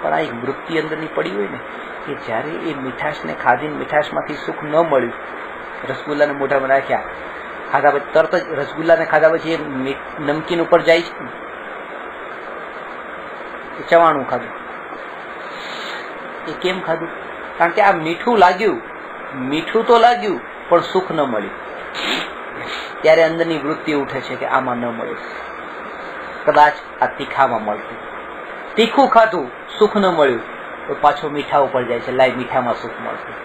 પણ આ એક વૃત્તિ અંદરની પડી હોય ને કે જ્યારે એ મીઠાશને ખાધીને મીઠાશમાંથી સુખ ન મળ્યું, રસગુલ્લાને મોઢામાં નાખ્યા, ખાધા પછી તરત જ રસગુલ્લાને ખાધા પછી એ નમકીન ઉપર જાય છે ને, એ ચવાણું ખાધું. એ કેમ ખાધું? કારણ કે આ મીઠું લાગ્યું, મીઠું તો લાગ્યું પણ સુખ ન મળ્યું. ત્યારે અંદરની વૃત્તિ ઉઠે છે કે આમાં ન મળ્યું, કદાચ આ તીખામાં મળતું. તીખું ખાધું, સુખ ન મળ્યું તો પાછો મીઠા ઉપર જાય છે, લાય મીઠામાં સુખ મળતું.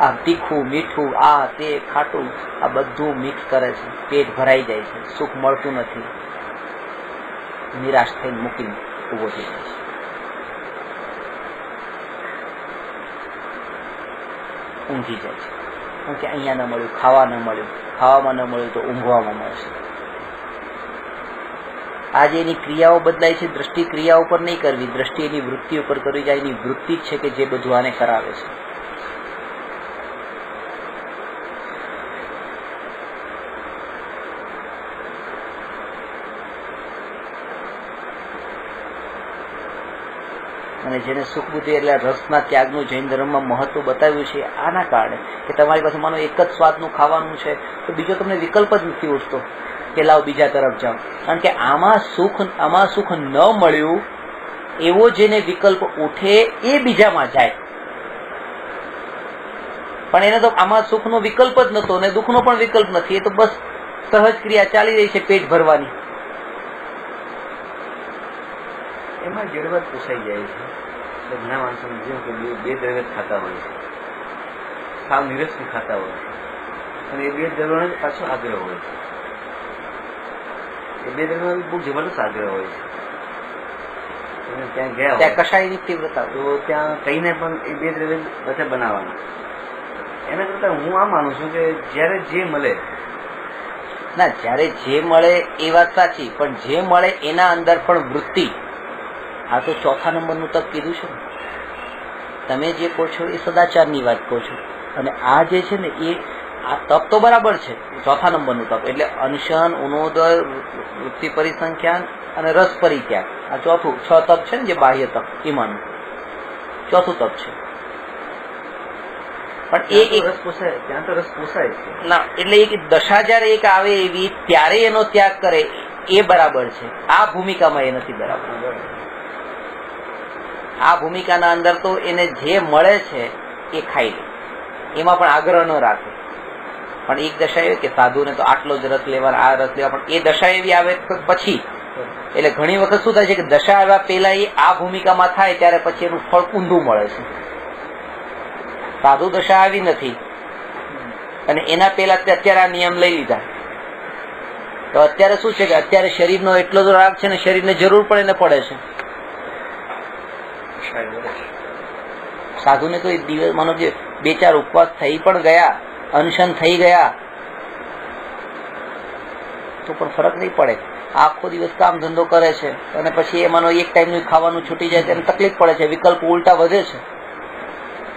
આ તીખું, મીઠું, આ તે ખાટું, આ બધું મિક્સ કરે છે, પેટ ભરાઈ જાય છે, સુખ મળતું નથી. નિરાશ થઈને મૂકીને ઉભો થઈ જાય છે. ઊંઘી જાય છે, કારણ કે અહીંયા ન મળ્યું, ખાવા ન મળ્યું, ખાવામાં ન મળ્યું તો ઊંઘવામાં મળશે. આજે એની ક્રિયાઓ બદલાય છે. દ્રષ્ટિ ક્રિયા ઉપર નહીં કરવી, દ્રષ્ટિ એની વૃત્તિ ઉપર કરવી જાય. એની વૃત્તિ જ છે કે જે બધું આને કરાવે છે. અને જેને સુખ બુદ્ધિ એટલે રસના ત્યાગનું જૈન ધર્મમાં મહત્વ બતાવ્યું છે આના કારણે કે તમારી પાસે માનો એક જ સ્વાદનું ખાવાનું છે તો બીજો તમને વિકલ્પ જ નથી ઉઠતો કે લાવ બીજા તરફ જાઓ. કારણ કે આમાં સુખ ન મળ્યું એવો જેને વિકલ્પ ઉઠે એ બીજામાં જાય. પણ એને તો આમાં સુખનો વિકલ્પ જ નતો ને દુઃખનો પણ વિકલ્પ નથી. એ તો બસ સહજ ક્રિયા ચાલી રહી છે પેટ ભરવાની. એમાં જડવત પૂછાઈ જાય છે. ઘણા માણસો જેમ કે બે દ્રવ્ય ખાતા હોય છે, સાવ નિરસ્થી ખાતા હોય છે, અને એ બે દ્રવ્યોનો જ પાછો આગ્રહ હોય છે. એ બે દ્રવ્યોનો બહુ જબરદસ્ત આગ્રહ હોય છે. તમે ત્યાં ગયા ત્યાં હોય કશાયની તીવ્રતા હોય. તો ત્યાં કહીને પણ એ બે દ્રવ્ય વચ્ચે બનાવવાના. એના કરતા હું આ માનું છું કે જ્યારે જે મળે ના, જ્યારે જે મળે એ વાત સાચી, પણ જે મળે એના અંદર પણ વૃત્તિ. આ તો ચોથા નંબરનું તપ કીધું છે ને. તમે જે કહો છો એ સદાચારની વાત કહો છો, અને આ જે છે ને એ આ તપ તો બરાબર છે, ચોથા નંબરનું તપ એટલે અનશન, ઉનોદય, વૃત્તિ પરિસંખ્યાન અને રસ પરિત્યાગ. આ ચોથું 6 તપ છે ને, જે બાહ્ય તપ એમાંનું ચોથું તપ છે. પણ ત્યાં એ તો રસ પોસાય, ત્યાં તો રસ પોસાય છે. ના, એટલે એક દશા જયારે એક આવે એવી ત્યારે એનો ત્યાગ કરે એ બરાબર છે. આ ભૂમિકામાં એ નથી બરાબર. આ ભૂમિકાના અંદર તો એને જે મળે છે એ ખાઈ લે, એમાં પણ આગ્રહ ન રાખે. પણ એક દશા એવી કે સાધુને તો આટલો જ રસ લેવાનો, આ રસ લેવા, પણ એ દશા એવી આવે પછી. એટલે ઘણી વખત શું થાય છે કે દશા આવ્યા પહેલા એ આ ભૂમિકામાં થાય ત્યારે પછી એનું ફળ ઊંધું મળે છે. સાધુ દશા આવી નથી અને એના પહેલા અત્યારે આ નિયમ લઈ લીધા, તો અત્યારે શું છે કે અત્યારે શરીરનો એટલો જ રાગ છે ને, શરીરને જરૂર પડે ને પડે છે. સાધુને તો એક દિવસ માનો કે 2-4 ઉપવાસ થઈ પણ ગયા, અનશન થઈ ગયા, તો પણ ફરક નહીં પડે. આખો દિવસ કામ ધંધો કરે છે અને પછી એમાંનો એક ટાઈમનું ખાવાનું છૂટી જાય તેને તકલીફ પડે છે, વિકલ્પ ઉલટા વધે છે.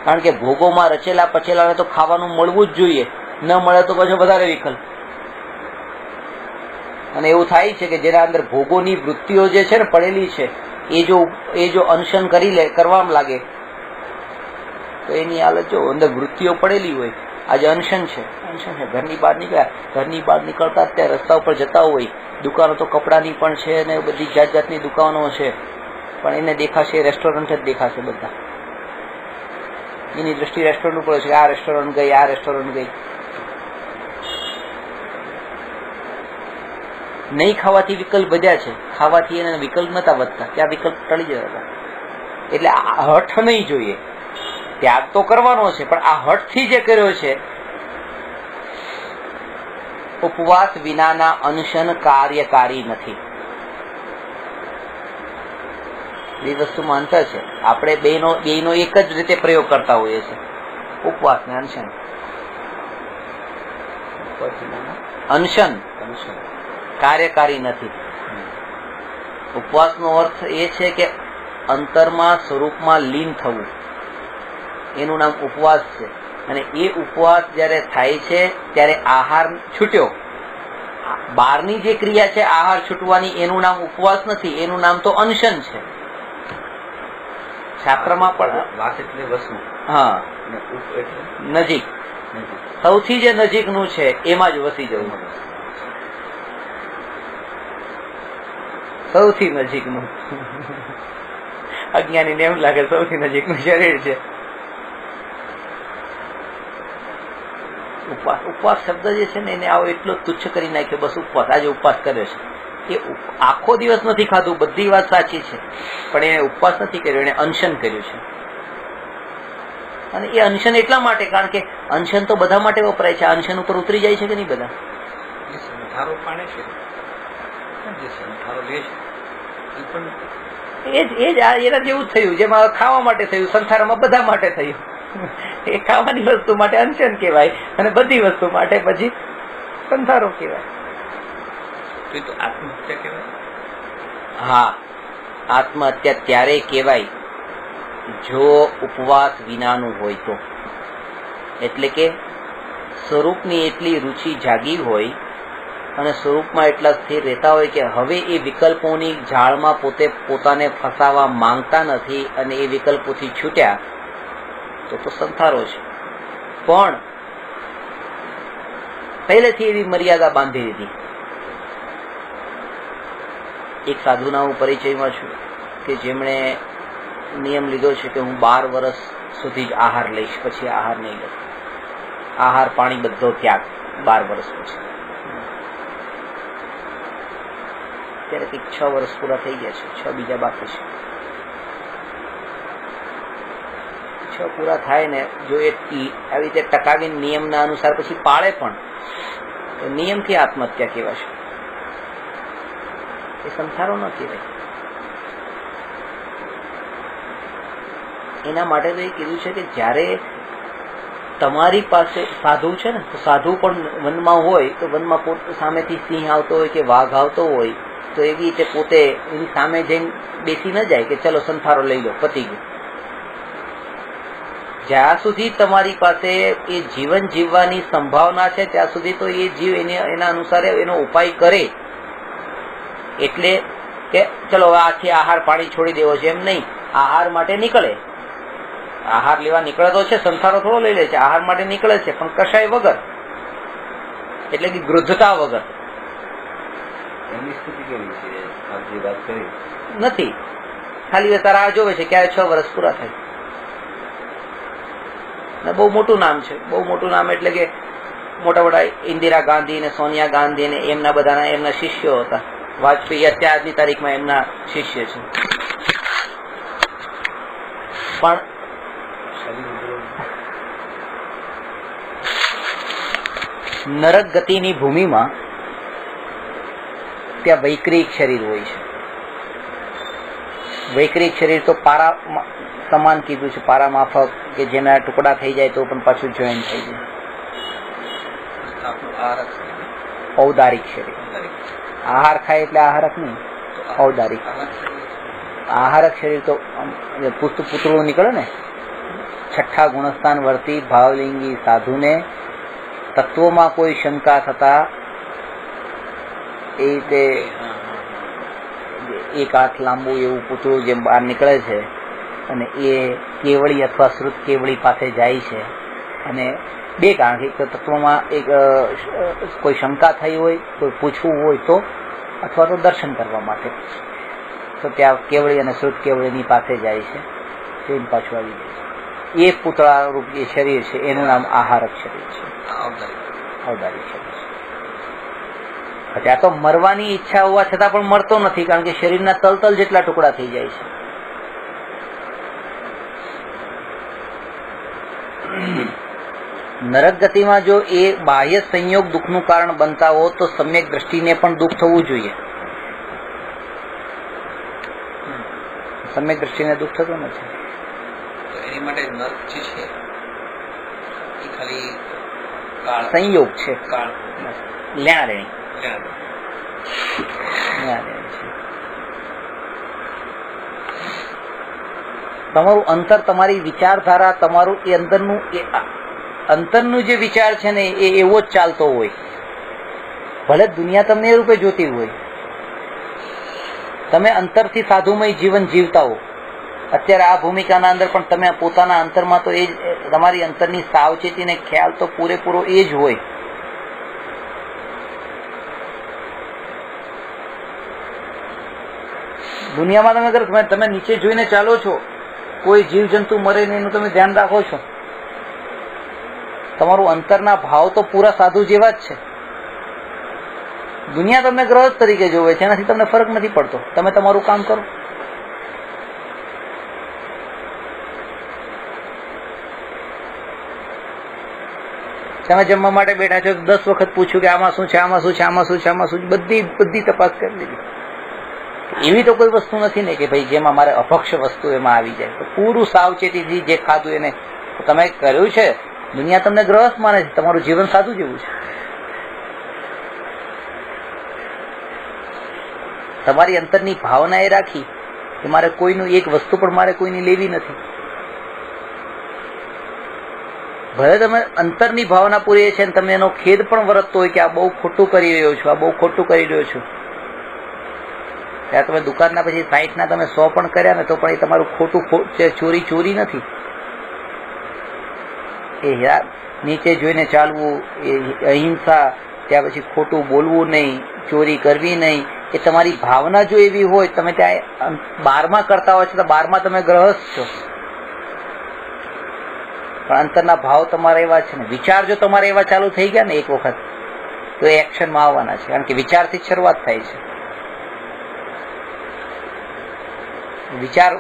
કારણ કે ભોગોમાં રચેલા પચેલાને તો ખાવાનું મળવું જ જોઈએ, ન મળે તો પછી વધારે વિકલ્પ. અને એવું થાય છે કે જેના અંદર ભોગોની વૃત્તિઓ જે છે ને પડેલી છે, એ જો અનશન કરવામાં લાગે તો એની હાલત જો અંદર વૃત્તિઓ પડેલી હોય. આજે અનશન છે, ઘરની બહાર નીકળતા અત્યારે રસ્તા ઉપર જતા હોય, દુકાનો તો કપડાની પણ છે અને બધી જાત જાતની દુકાનો છે, પણ એને દેખાશે રેસ્ટોરન્ટ જ દેખાશે બધા. એની દ્રષ્ટિ રેસ્ટોરન્ટ ઉપર છે, આ રેસ્ટોરન્ટ ગઈ, આ રેસ્ટોરન્ટ ગઈ. નહીં ખાવાથી વિકલ્પ વધ્યા છે, ખાવાથી એને વિકલ્પ નતા વધતા, ત્યાં વિકલ્પ ટળી જતા હતા. એટલે આ હઠ નહીં જોઈએ, ત્યાગ તો કરવાનો છે, પણ આ હઠથી જે કર્યો છે, ઉપવાસ વિનાના અનશન કાર્યકારી નથી. એ વસ્તુમાં અંતર છે. આપણે બેનો એક જ રીતે પ્રયોગ કરતા હોઈએ છીએ, ઉપવાસ ને અનશન. અનશન કાર્યકારી નથી. ઉપવાસનો અર્થ એ છે કે અંતરમાં સ્વરૂપમાં લીન થવું, એનું નામ ઉપવાસ છે. અને એ ઉપવાસ જ્યારે થાય છે ત્યારે આહાર છૂટ્યો, બહારની જે ક્રિયા છે આહાર છૂટવાની, એનું નામ ઉપવાસ નથી, એનું નામ તો અનશન છે. શાસ્ત્રમાં પણ વાસ એટલે વસવું, હા, અને ઉપ એટલે નજીક, સૌથી જે નજીકનું છે એમાં જ વસી જવું. સૌથી નજીકનું. અજ્ઞાનીને એમ લાગે સૌથી નજીકનું શરીર છે. ઉપવાસ શબ્દ જે છે ને એને આવો એટલો તુચ્છ કરી નાખ્યો, બસ ઉપવાસ, આજે ઉપવાસ કર્યો છે. એ આખો દિવસ નથી ખાધું, બધી વાત સાચી છે, પણ એને ઉપવાસ નથી કર્યો, એને અનશન કર્યું છે. અને એ અનશન એટલા માટે, કારણ કે અનશન તો બધા માટે વપરાય છે. અનશન ઉપર ઉતરી જાય છે કે નહીં બધા? જે સંથારો પાડે છે, જે સંથારો લે છે, એ પણ એ જ એના જેવું થયું, જેમાં ખાવા માટે થયું, સંસારમાં બધા માટે થયું. એ ખાવાની વસ્તુ માટે અનશન કહેવાય અને બધી વસ્તુ માટે પછી સંસારો કહેવાય. તો આત્મહત્યા કહેવાય. હા, આત્મહત્યા ત્યારે કહેવાય જો ઉપવાસ વિનાનું હોય તો. એટલે કે સ્વરૂપની એટલી રુચિ જાગી હોય અને સ્વરૂપમાં એટલા સ્થિર રહેતા હોય કે હવે એ વિકલ્પોની જાળમાં પોતાને ફસાવા માંગતા નથી અને એ વિકલ્પોથી છૂટ્યા, તો સંસારો છે. પણ પહેલેથી એવી મર્યાદા બાંધી દીધી. એક સાધુના હું પરિચયમાં છું કે જેમણે નિયમ લીધો છે કે હું 12 વર્ષ સુધી જ આહાર લઈશ, પછી આહાર નહીં લઉં. આહાર પાણી બધો ત્યાગ 12 વર્ષ પછી. ત્યારે કંઈક 6 વર્ષ પૂરા થઈ ગયા છે, 6 બીજા બાકી છે. 6 પૂરા થાય ને જો એ આવી રીતે ટકાવીને નિયમના અનુસાર પછી પાળે પણ તો નિયમથી આત્મહત્યા કહેવાશે, એ સંસારો ન કહેવાય. એના માટે તો એ કીધું છે કે જ્યારે તમારી પાસે સાધુ છે ને, તો સાધુ પણ વનમાં હોય તો વનમાં પોતે સામેથી સિંહ આવતો હોય કે વાઘ આવતો હોય તો એવી રીતે પોતે એની સામે જઈને બેસી ન જાય કે ચલો સંથારો લઈ લો, પતી ગયું. જ્યાં સુધી તમારી પાસે એ જીવન જીવવાની સંભાવના છે ત્યાં સુધી તો એ જીવ એના અનુસાર એનો ઉપાય કરે. એટલે કે ચલો આથી આહાર પાણી છોડી દેવો છે એમ નહીં, આહાર માટે નીકળે, આહાર લેવા નીકળે તો છે, સંથારો થોડો લઈ લે છે, આહાર માટે નીકળે છે પણ કશાય વગર, એટલે કે ગૃધ્ધતા વગર. એમની સ્થિતિ કેવી છે આપ જે વાત કરી? નથી, ખાલી તારા જોવે છે ક્યારે 6 વર્ષ પૂરા થાય. બહુ મોટું નામ છે, બહુ મોટું નામ એટલે કે મોટા મોટા ઇન્દિરા ગાંધી ને સોનિયા ગાંધી ને એમના બધાના એમના શિષ્યો હતા. વાજપેયી અત્યારની તારીખમાં એમના શિષ્ય છે. પણ નરક ગતિની ભૂમિમાં ત્યાં વૈક્રિક શરીર હોય છે. વૈક્રિક શરીર તો પારા સમાન કીધું છે, પારા માફક કે જેના ટુકડા થઈ જાય તો પણ પાછું જોઈન થઈ જાય. ઔદારિક શરીર, આહાર ખાય એટલે આહારક નહીં, ઔદારિક. આહારક શરીર તો પુતળું નીકળે ને, 6ઠ્ઠા ગુણસ્થાન વર્તી ભાવલિંગી સાધુને તત્વોમાં કોઈ શંકા થતા એ રીતે એક હાથ લાંબુ એવું પૂતળું જેમ બહાર નીકળે છે અને એ કેવળી અથવા શ્રુત કેવળી પાસે જાય છે. અને બે કારણ કે તત્વમાં એક કોઈ શંકા થઈ હોય, કોઈ પૂછવું હોય તો, અથવા તો દર્શન કરવા માટે, તો ત્યાં કેવળી અને શ્રુત કેવળીની પાસે જાય છે, તેમ પાછું આવી જાય છે. એ પૂતળા રૂપ જે શરીર છે એનું નામ આહારક શરીર છે, ઔદારિક શરીર છે. પછી આ તો મરવાની ઈચ્છા હોવા છતાં પણ મરતો નથી, કારણ કે શરીરના તલતલ જેટલા ટુકડા થઈ જાય છે. નરક ગતિમાં જો એ બાહ્ય સંયોગ દુઃખનું કારણ બનતા હો તો સમ્યક દ્રષ્ટિને પણ દુઃખ થવું જોઈએ. સમ્યક દ્રષ્ટિને દુઃખ થતું નથી. એની માટે નર્ક જે છે એ ખાલી સંયોગ છે, કાળ લેણાદેણી છે. તમારું અંતર, તમારી વિચારધારા, તમારું એ અંતરનું જે વિચાર છે ને એ એવો જ ચાલતો હોય, ભલે દુનિયા તમને એ રૂપે જોતી હોય. તમે અંતરથી સાધુમય જીવન જીવતા હો અત્યારે આ ભૂમિકાના અંદર, પણ તમે પોતાના અંતરમાં તો એ જ, તમારી અંતરની સાવચેતી ને ખ્યાલ તો પૂરેપૂરો એ જ હોય. દુનિયામાં તમે અગર તમે નીચે જોઈને ચાલો છો, કોઈ જીવજંતુ મરે નહીં એનું તમે ધ્યાન રાખો છો, તમારું અંતરના ભાવ તો પૂરા સાધુ જેવા જ છે. દુનિયા તમને ગ્રહસ્થ તરીકે જોવે છે, એનાથી તમને ફરક નથી પડતો. તમે તમારું કામ કરો. તમે જમવા માટે બેઠા છો, 10 વખત પૂછ્યું કે આમાં શું છે, આમાં શું છે, આમાં શું છે, આમાં શું છે, બધી તપાસ કરી લીધી. એવી તો કોઈ વસ્તુ નથી ને કે ભાઈ જેમાં મારે અભક્ષ વસ્તુ એમાં આવી જાય. તો પૂરું સાવચેતીથી જે ખાધું એને તમે કર્યું છે. દુનિયા તમને ગ્રહસ્થ માને છે, તમારું જીવન સાદું જેવું છે. તમારી અંતરની ભાવના એ રાખી કે મારે કોઈનું એક વસ્તુ પણ મારે કોઈની લેવી નથી. ભલે તમે અંતરની ભાવના પૂરી છે, તમે એનો ખેદ પણ વર્તતો હોય કે આ બહુ ખોટું કરી રહ્યો છું, આ બહુ ખોટું કરી રહ્યો છું. ત્યાં તમે દુકાનના પછી 60ના તમે 100 પણ કર્યા ને તો પણ એ તમારું ખોટું ચોરી નથી. એ નીચે જોઈને ચાલવું, એ અહિંસા, ત્યાં પછી ખોટું બોલવું નહીં, ચોરી કરવી નહીં, એ તમારી ભાવના જો એવી હોય, તમે ત્યાં 12માં કરતા હોય છો તો 12માં તમે ગ્રહસ્થ છો, પણ અંતરના ભાવ તમારા એવા છે ને. વિચાર જો તમારે એવા ચાલુ થઈ ગયા ને એક વખત, તો એ એક્શનમાં આવવાના છે, કારણ કે વિચારથી જ શરૂઆત થાય છે.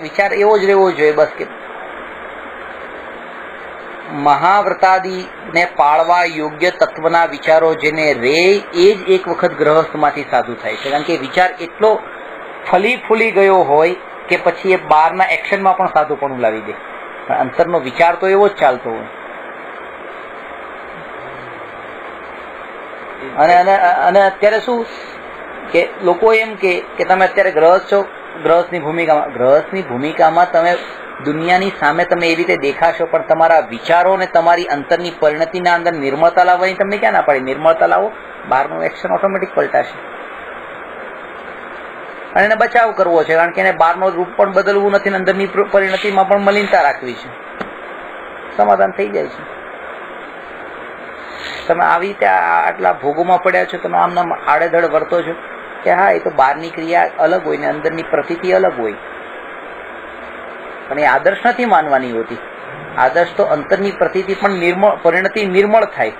વિચાર એવો જ રહેવો જોઈએ બસ, કે મહાવ્રતાદિને પાળવા યોગ્ય તત્વના વિચારો જેને રે એ જ એક વખત ગ્રહસ્થમાંથી સાધુ થાય છે. કારણ કે વિચાર એટલો ફલી ફૂલી ગયો હોય કે પછી એ બહારના એક્શનમાં પણ સાધુપણું લાવી દે. પણ અંતરનો વિચાર તો એવો જ ચાલતો હોય. અને અત્યારે શું કે લોકો એમ કે તમે અત્યારે ગ્રહસ્થ છો, ગ્રહસ્થની ભૂમિકામાં તમે દુનિયાની સામે તમે એ રીતે દેખાશો, પણ તમારા વિચારો ને તમારી અંતરની પરિણતિના અંદર નિર્મળતા લાવવાની તમને ક્યાં ના પાડી? નિર્મળતા લાવો, બહારનું એક્શન ઓટોમેટિક પલટાશે. અને એને બચાવ કરવો છે, કારણ કે એને બહારનો રૂપ પણ બદલવું નથી ને અંદરની પરિણતિમાં પણ મલિનતા રાખવી છે. સમાધાન થઈ જાય છે. તમે આવી રીતે આટલા ભોગોમાં પડ્યા છો, તમે આમ આડેધડ વર્તો છો કે હા એ તો બહારની ક્રિયા અલગ હોય ને અંદરની પ્રતીતિ અલગ હોય. પણ એ આદર્શ નથી માનવાની હોતી. આદર્શ તો અંતરની પ્રતીતિ પણ નિર્મળ, પરિણતિ નિર્મળ થાય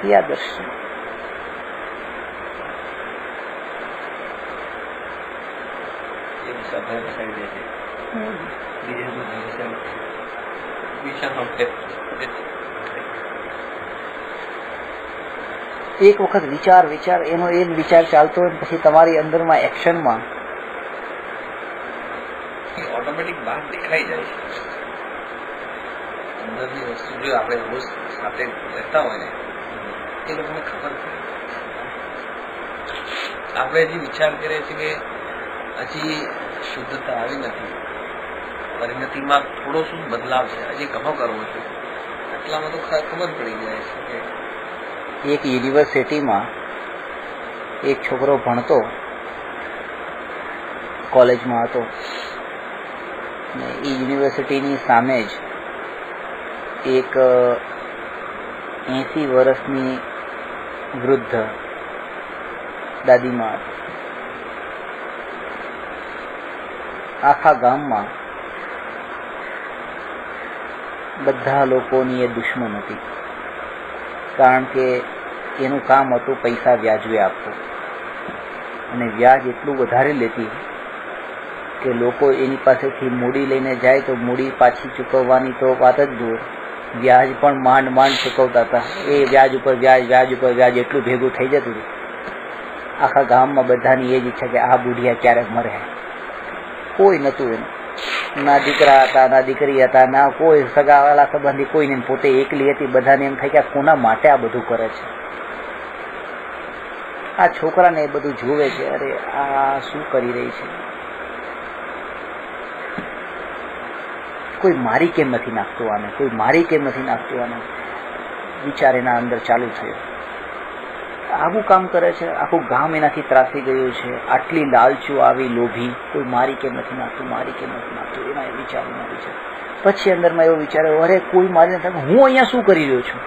એ આદર્શ છે. એક વખત વિચાર એનો એ વિચાર ચાલતો હોય પછી તમારી અંદરમાં એક્શનમાં ઓટોમેટિક બહાર દેખાઈ જાય છે. અંદરની વસ્તુ જો આપણે રોજ સાથે રહેતા હોય ને એ લોકોને ખબર પડે. આપણે હજી વિચાર કરીએ છીએ કે હજી શુદ્ધતા આવી નથી, પરિણતિમાં થોડો શું બદલાવ છે, હજી ઘણો કરવો છે, એટલામાં તો ખબર પડી જાય છે કે એક યુનિવર્સિટીમાં એક છોકરો ભણતો, કોલેજમાં હતો, ને એ યુનિવર્સિટીની સામે જ એક 80 વર્ષની વૃદ્ધ દાદીમાં હતી. આખા ગામમાં બધા લોકોની એ દુશ્મન હતી, કારણ કે એનું કામ હતું પૈસા વ્યાજવે આપવું, અને વ્યાજ એટલું વધારે લેતી કે લોકો એની પાસેથી મૂડી લઈને જાય તો મૂડી પાછી ચૂકવવાની તો વાત જ દૂર, વ્યાજ પણ માંડ ચૂકવતા હતા. એ વ્યાજ ઉપર વ્યાજ એટલું ભેગું થઈ જતું હતું. આખા ગામમાં બધાની એ જ ઈચ્છા કે આ બુઢિયા ક્યારેક મરે. કોઈ નહોતું એનું, ના દીકરા હતા, ના દીકરી હતા, ના કોઈ સગાવાલા સંબંધી કોઈ નહીં. પોતે એકલી હતી. બધાને એમ થાય કે આ કોના માટે આ બધું કરે છે. આ છોકરાને એ બધું જોવે છે, અરે આ શું કરી રહી છે, કોઈ મારી કેમ નથી નાખતું આને, કોઈ મારી કેમ નથી નાખતું આને. વિચાર એના અંદર ચાલુ થયો, આવું કામ કરે છે, આખું ગામ એનાથી ત્રાસી ગયું છે, આટલી લાલચું આવી લોભી, કોઈ મારી કેમ નથી નાખતું, મારી કેમ નથી નાખતું. એના એ વિચારોના વિચાર. પછી અંદરમાં એવો વિચાર્યો, અરે કોઈ મારી નથી, હું અહીંયા શું કરી રહ્યો છું?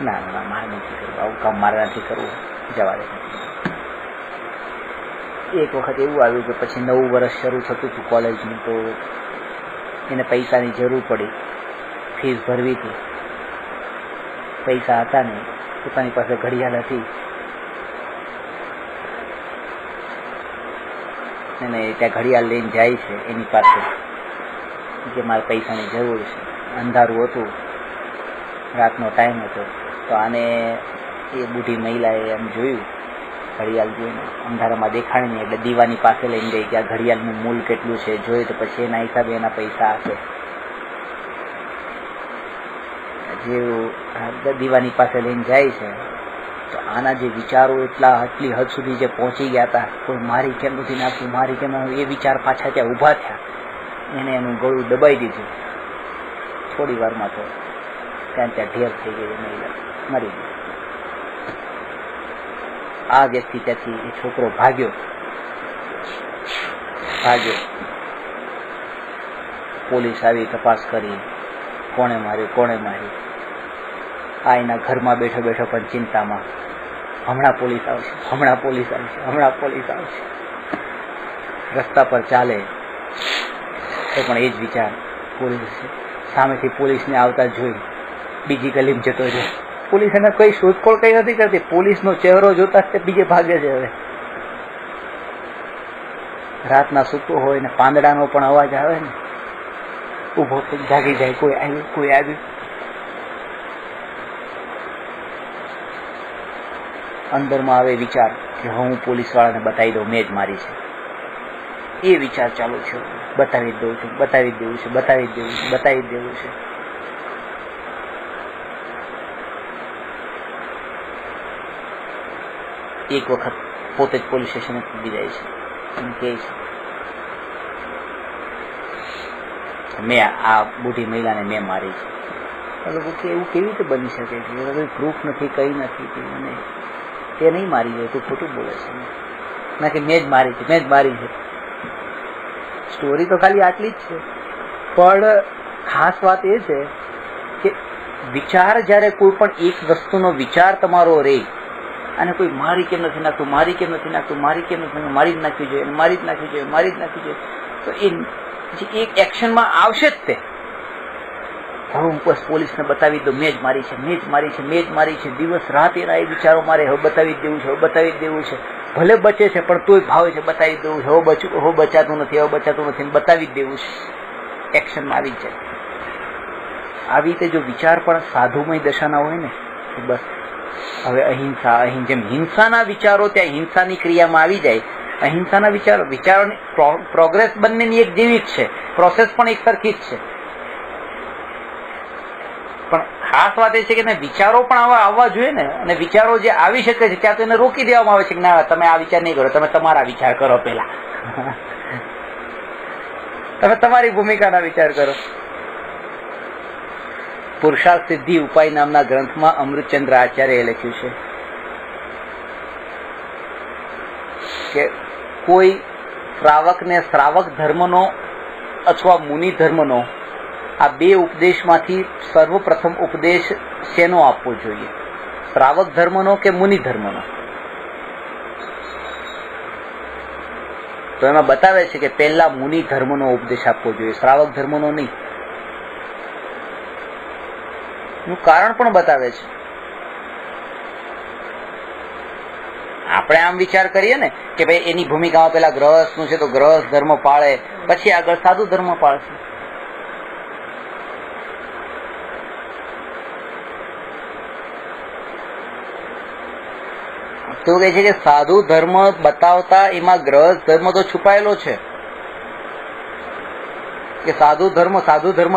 ના મારે નથી કરવું, આવું કામ મારે નથી કરવું, જવા દે. એક વખત એવું આવ્યું કે પછી 9 વર્ષ શરૂ થતું હતું કોલેજનું, તો એને પૈસાની જરૂર પડી, ફીસ ભરવી હતી, પૈસા હતા નહીં, પોતાની પાસે ઘડિયાળ હતી, અને ત્યાં ઘડિયાળ લઈને જાય છે એની પાસે કે મારે પૈસાની જરૂર છે. અંધારું હતું, રાતનો ટાઈમ હતો, તો આને એ બુઢી મહિલાએ એમ જોયું, ઘડિયાળ જોઈને અંધારામાં દેખાણી નહીં, એટલે દીવાની પાસે લઈને ગઈ કે આ ઘડિયાળનું મૂલ કેટલું છે જોયું, તો પછી એના હિસાબે એના પૈસા આપે. જેવું દીવાની પાસે લઈને જાય છે, તો આના જે વિચારો આટલી હદ સુધી જે પહોંચી ગયા હતા, કોઈ મારી કેમ નથી નાખતું, મારી કેમ, એ વિચાર પાછા ત્યાં ઊભા થયા. એને એનું ગળું દબાઈ દીધું. થોડી વારમાં તો ત્યાં ઢેર થઈ ગઈ, મહિલા મરી ગઈ. આ વ્યક્તિ ત્યાંથી, એ છોકરો ભાગ્યો. પોલીસ આવી તપાસ કરી, કોણે માર્યું. આ એના ઘરમાં બેઠો પણ ચિંતામાં, હમણાં પોલીસ આવશે. રસ્તા પર ચાલે તો પણ એ જ વિચાર, પોલીસ સામેથી પોલીસને આવતા જોઈ બીજી ગલીમાં જતો છે. પોલીસ એને કઈ શોધખોળ કઈ નથી કરતી, પોલીસનો ચહેરો જોતા જ બીજે ભાગે છે. હવે રાતના સૂતો હોય ને પાંદડાનો પણ અવાજ આવે ને, ઊભો થઈ જાગી જાય, કોઈ આવ્યું કોઈ આવ્યું. અંદરમાં આવે વિચાર કે હું પોલીસ વાળાને બતાવી દઉં, મેં જ મારી છે. એ વિચાર ચાલુ છે, બતાવી જ દઉં છું, બતાવી જ દેવું છે, બતાવી જ દેવું છે, બતાવી જ દેવું છે. એક વખત પોતે જ પોલીસ સ્ટેશને કૂદી જાય છે અને કહે છે મેં આ બુઢી મહિલાને મેં મારી છે. એવું કેવી રીતે બની શકે છે? પ્રૂફ નથી, કઈ નથી. મને તે નહીં મારી હોય, તું ખોટું બોલે છે. ના કે મેં જ મારી છે, મેં જ મારી છે. સ્ટોરી તો ખાલી આટલી જ છે, પણ ખાસ વાત એ છે કે વિચાર જ્યારે કોઈ પણ એક વસ્તુનો વિચાર તમારો રહે અને કોઈ મારી કેમ નથી નાખતું, મારી કેમ નથી નાખતું, મારી કેમ નથી, મારી જ નાખવી જોઈએ, મારી જ નાખવી જોઈએ, મારી જ નાખવી જોઈએ, તો એ એક એક્શનમાં આવશે જ. તે હવે હું બસ પોલીસને બતાવી દઉં, મેં જ મારી છે, મેં જ મારી છે, મેં જ મારી છે. દિવસ રાત એના એ વિચારો મારે હવે બતાવી જ દેવું છે, હવે બતાવી જ દેવું છે. ભલે બચે છે પણ તોય ભાવે છે, બતાવી દેવું છે, હવે બચાતું નથી, હવે બચાતું નથી, બતાવી જ દેવું છે. એક્શનમાં આવી જ જાય. આવી રીતે જો વિચાર પણ સાધુમય દશાના હોય ને, તો બસ હવે અહિંસા, જેમ હિંસાના વિચારો ત્યાં હિંસાની ક્રિયામાં આવી જાય, અહિંસાના વિચારોની પ્રોગ્રેસ બંનેની એક જેવી જ છે, પ્રોસેસ પણ એક સરખી જ છે. પણ ખાસ વાત એ છે કે વિચારો પણ આવા આવવા જોઈએ ને, અને વિચારો જે આવી શકે છે ત્યાં તો એને રોકી દેવામાં આવે છે કે ના, તમે આ વિચાર નહીં કરો, તમે તમારા વિચાર કરો, પેલા તમે તમારી ભૂમિકાના વિચાર કરો. પુરુષાર્થ સિદ્ધિ ઉપાય નામના ગ્રંથમાં અમૃતચંદ્ર આચાર્યએ લખ્યું છે કે કોઈ શ્રાવકને શ્રાવક ધર્મનો અથવા મુનિ ધર્મનો આ બે ઉપદેશમાંથી સર્વપ્રથમ ઉપદેશ શેનો આપવો જોઈએ? શ્રાવક ધર્મનો કે મુનિ ધર્મનો? તો એમાં બતાવે છે કે પહેલા મુનિ ધર્મનો ઉપદેશ આપવો જોઈએ, શ્રાવક ધર્મનો નહીં. નું કારણ પણ બતાવે છે. આપણે આમ વિચાર કરીએ ને કે ભાઈ એની ભૂમિકામાં પેલા ગ્રહસ્થ નું છે તો ગ્રહસ્થ ધર્મ પાળે, પછી આગળ સાધુ ધર્મ પાળશે. તો કહે છે કે સાધુ ધર્મ બતાવતા એમાં ગ્રહસ્થ ધર્મ તો છુપાયેલો છે. કે સાધુ ધર્મ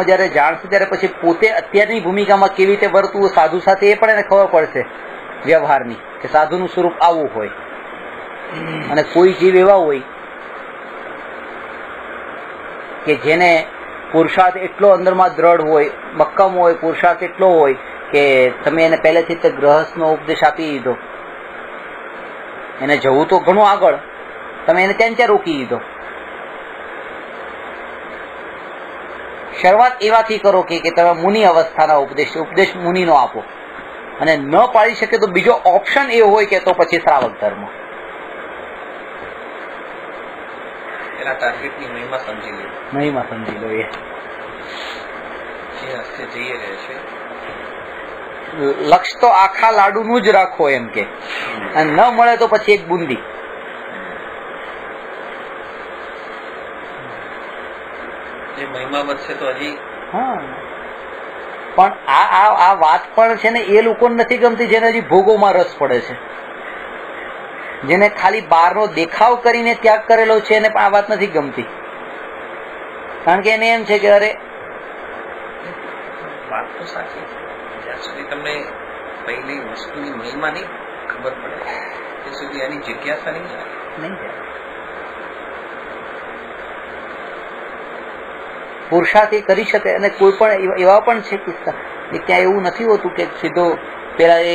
જયારે જાણશે ત્યારે પછી પોતે અત્યારની ભૂમિકામાં કેવી રીતે વર્તવું સાધુ સાથે એ પણ એને ખબર પડશે વ્યવહારની, કે સાધુનું સ્વરૂપ આવું હોય. અને કોઈ જીવ એવા હોય કે જેને પુરુષાર્થ એટલો અંદરમાં દ્રઢ હોય, મક્કમ હોય, પુરુષાર્થ એટલો હોય કે તમે એને પહેલેથી જ ગ્રહસ્થનો ઉપદેશ આપી દીધો, એને જવું તો ઘણું આગળ, તમે એને ત્યાં રોકી દીધો. શરૂઆત એવાથી કરો કે તમે મુનિ અવસ્થાના ઉપદેશ મુનિનો આપો, અને ન પાડી શકે તો બીજો ઓપ્શન એ હોય કે તો પછી શ્રાવક ધર્મ. એના ટાર્ગેટની મહિમા સમજી લો, મહિમા સમજી લો. એ હસ્તે જઈએ રહે છે. લક્ષ્ય તો આખા લાડુનું જ રાખો એમ કે, અને ન મળે તો પછી એક બુંદી. મહિમા વધશે તો હજી. હા, પણ આ વાત પણ છે ને એ લોકોને નથી ગમતી જેને હજી ભોગોમાં રસ પડે છે, જેને ખાલી બહારનો દેખાવ કરીને ત્યાગ કરેલો છે એને પણ આ વાત નથી ગમતી. કારણ કે એને એમ છે કે અરે વાત તો સાચી, જ્યાં સુધી તમને પહેલી વસ્તુની મહિમા નહીં ખબર પડે ત્યાં સુધી એની જિજ્ઞાસા નહીં જાય. પુરુષાર્થ એ કરી શકે. અને કોઈ પણ એવા પણ છે કિસ્સા કે ત્યાં એવું નથી હોતું કે સીધો પેલા એ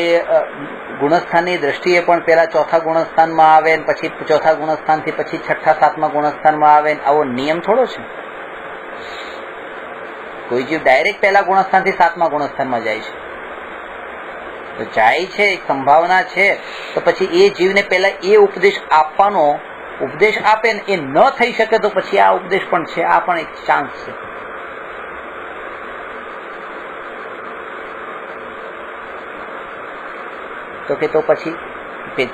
ગુણસ્થાનની દ્રષ્ટિએ પણ પેલા ચોથા ગુણસ્થાનમાં આવે, પછી ચોથા ગુણસ્થાનથી પછી છઠ્ઠા સાતમા ગુણસ્થાનમાં આવે. આવો નિયમ થોડો છે. કોઈ જીવ ડાયરેક્ટ પહેલા ગુણસ્થાનથી સાતમા ગુણસ્થાનમાં જાય છે તો જાય છે, એક સંભાવના છે. તો પછી એ જીવને પહેલા એ ઉપદેશ આપવાનો, ઉપદેશ આપે ને એ ન થઈ શકે તો પછી આ ઉપદેશ પણ છે, આ પણ એક ચાન્સ છે. તો પછી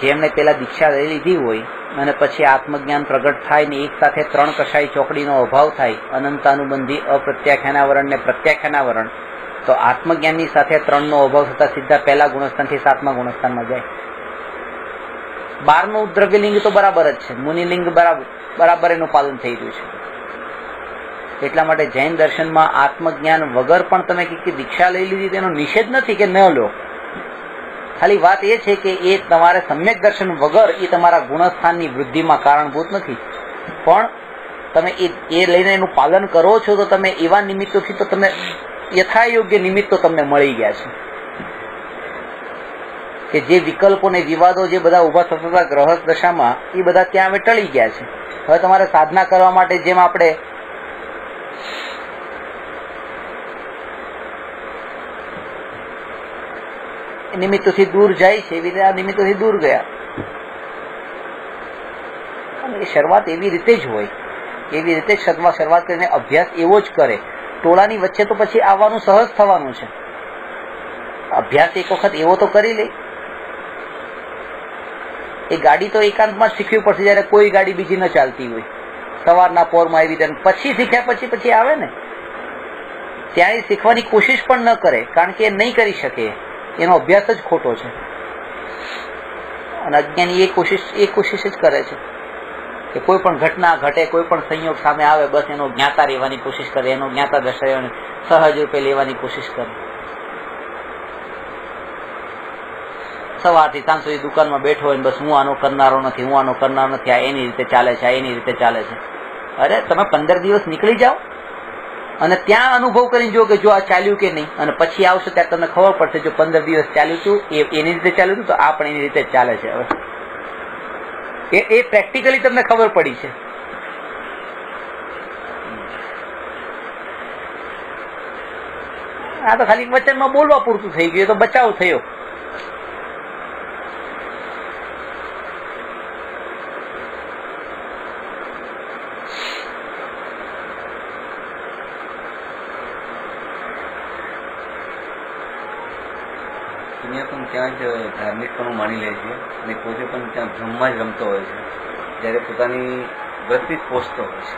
જેમને પેલા દીક્ષા લઈ લીધી હોય અને પછી આત્મજ્ઞાન પ્રગટ થાય ને એક સાથે 3 કશાય ચોકડીનો અભાવ થાય, અનંતાનુબંધી અપ્રત્યાખ્યાનાવરણ ને પ્રત્યાખ્યાનાવરણ, તો આત્મજ્ઞાનની સાથે 3 નો અભાવ થતા સીધા પહેલા ગુણસ્થાનથી 7મા ગુણસ્થાનમાં જાય. 12નું દ્રવ્યલિંગ તો બરાબર જ છે, મુનિલિંગ બરાબર એનું પાલન થઈ રહ્યું છે. એટલા માટે જૈન દર્શનમાં આત્મજ્ઞાન વગર પણ તમે કે દીક્ષા લઈ લીધી તેનો નિષેધ નથી કે ન લો. ખાલી વાત એ છે કે એ તમારે સમ્યક દર્શન વગર એ તમારા ગુણસ્થાનની વૃદ્ધિમાં કારણભૂત નથી. પણ તમે એ લઈને એનું પાલન કરો છો તો તમે એવા નિમિત્તોથી તો તમે યથાયોગ્ય નિમિત્તો તમને મળી ગયા છે કે જે વિકલ્પો ને વિવાદો જે બધા ઉભા થતા હતા ગ્રહસ્થ દશામાં એ બધા ત્યાં હવે ટળી ગયા છે. હવે તમારે સાધના કરવા માટે જેમ આપણે નિમિત્તોથી દૂર જાય છે એવી રીતે આ નિમિત્તોથી દૂર ગયા. અને એ શરૂઆત એવી રીતે જ હોય, એવી રીતે જ શરૂઆત કરીને અભ્યાસ એવો જ કરે. ટોળાની વચ્ચે તો પછી આવવાનું સહજ થવાનું છે. અભ્યાસ એક વખત એવો તો કરી લે. એ ગાડી તો એકાંતમાં જ શીખવી પડશે જયારે કોઈ ગાડી બીજી ન ચાલતી હોય. સવારના પોરમાં આવી રીતે પછી શીખ્યા પછી આવે ને ત્યાં શીખવાની કોશિશ પણ ન કરે, કારણ કે એ નહીં કરી શકે, એનો અભ્યાસ જ ખોટો છે. અને અજ્ઞાની એ કોશિશ જ કરે છે કે કોઈ પણ ઘટના ઘટે, કોઈ પણ સંયોગ સામે આવે, બસ એનો જ્ઞાતા રહેવાની કોશિશ કરે, એનો જ્ઞાતા દર્શાવવાની સહજ રૂપે લેવાની કોશિશ કરે. સવારથી સાંજ સુધી દુકાનમાં બેઠો હોય બસ હું આનો કરનારો નથી, હું આનો કરનારો નથી, આ એની રીતે ચાલે છે, આ એની રીતે ચાલે છે. અરે તમે 15 દિવસ નીકળી જાઓ અને ત્યાં અનુભવ કરીને જો કે જો આ ચાલ્યું કે નહીં, અને પછી આવશો ત્યારે તમને ખબર પડશે જો 15 દિવસ ચાલ્યું હતું એની રીતે ચાલ્યું હતું તો આ પણ એની રીતે જ ચાલે છે. હવે એ પ્રેક્ટિકલી તમને ખબર પડી છે. આ તો ખાલી વચનમાં બોલવા પૂરતું થઈ ગયું, તો બચાવ થયો. ત્યાં જ ધાર્મિકપણું માની લે છે અને પોતે પણ ત્યાં ભ્રમમાં જ રમતો હોય છે, જ્યારે પોતાની વૃત્તિ જ પોષતો હોય છે.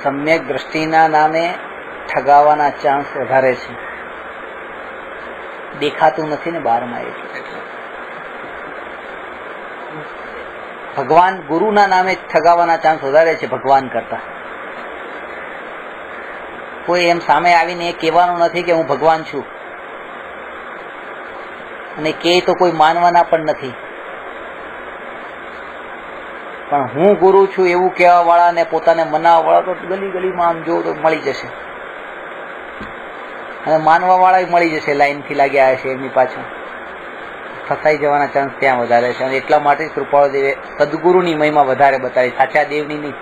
સમ્યક દ્રષ્ટિના નામે ઠગાવાના ચાન્સ વધારે છે. દેખાતું નથી ને બહારમાં. એટલે ભગવાન ગુરુના નામે ઠગાવાના ચાન્સ વધારે છે ભગવાન કરતા. કોઈ એમ સામે આવીને એ કહેવાનું નથી કે હું ભગવાન છું, અને કે તો કોઈ માનવાના પણ નથી. પણ હું ગુરુ છું એવું કહેવા વાળા ને પોતાને મનાવવા વાળા તો ગલી ગલીમાં આમ જો તો મળી જશે, અને માનવા વાળા મળી જશે. લાઈનથી લાગ્યા હશે એમની પાછળ. ફસાઈ જવાના ચાન્સ ત્યાં વધારે છે. અને એટલા માટે કૃપાળુ દેવે સદગુરુની મહિમા વધારે બતાવી, સાચા દેવની નહીં.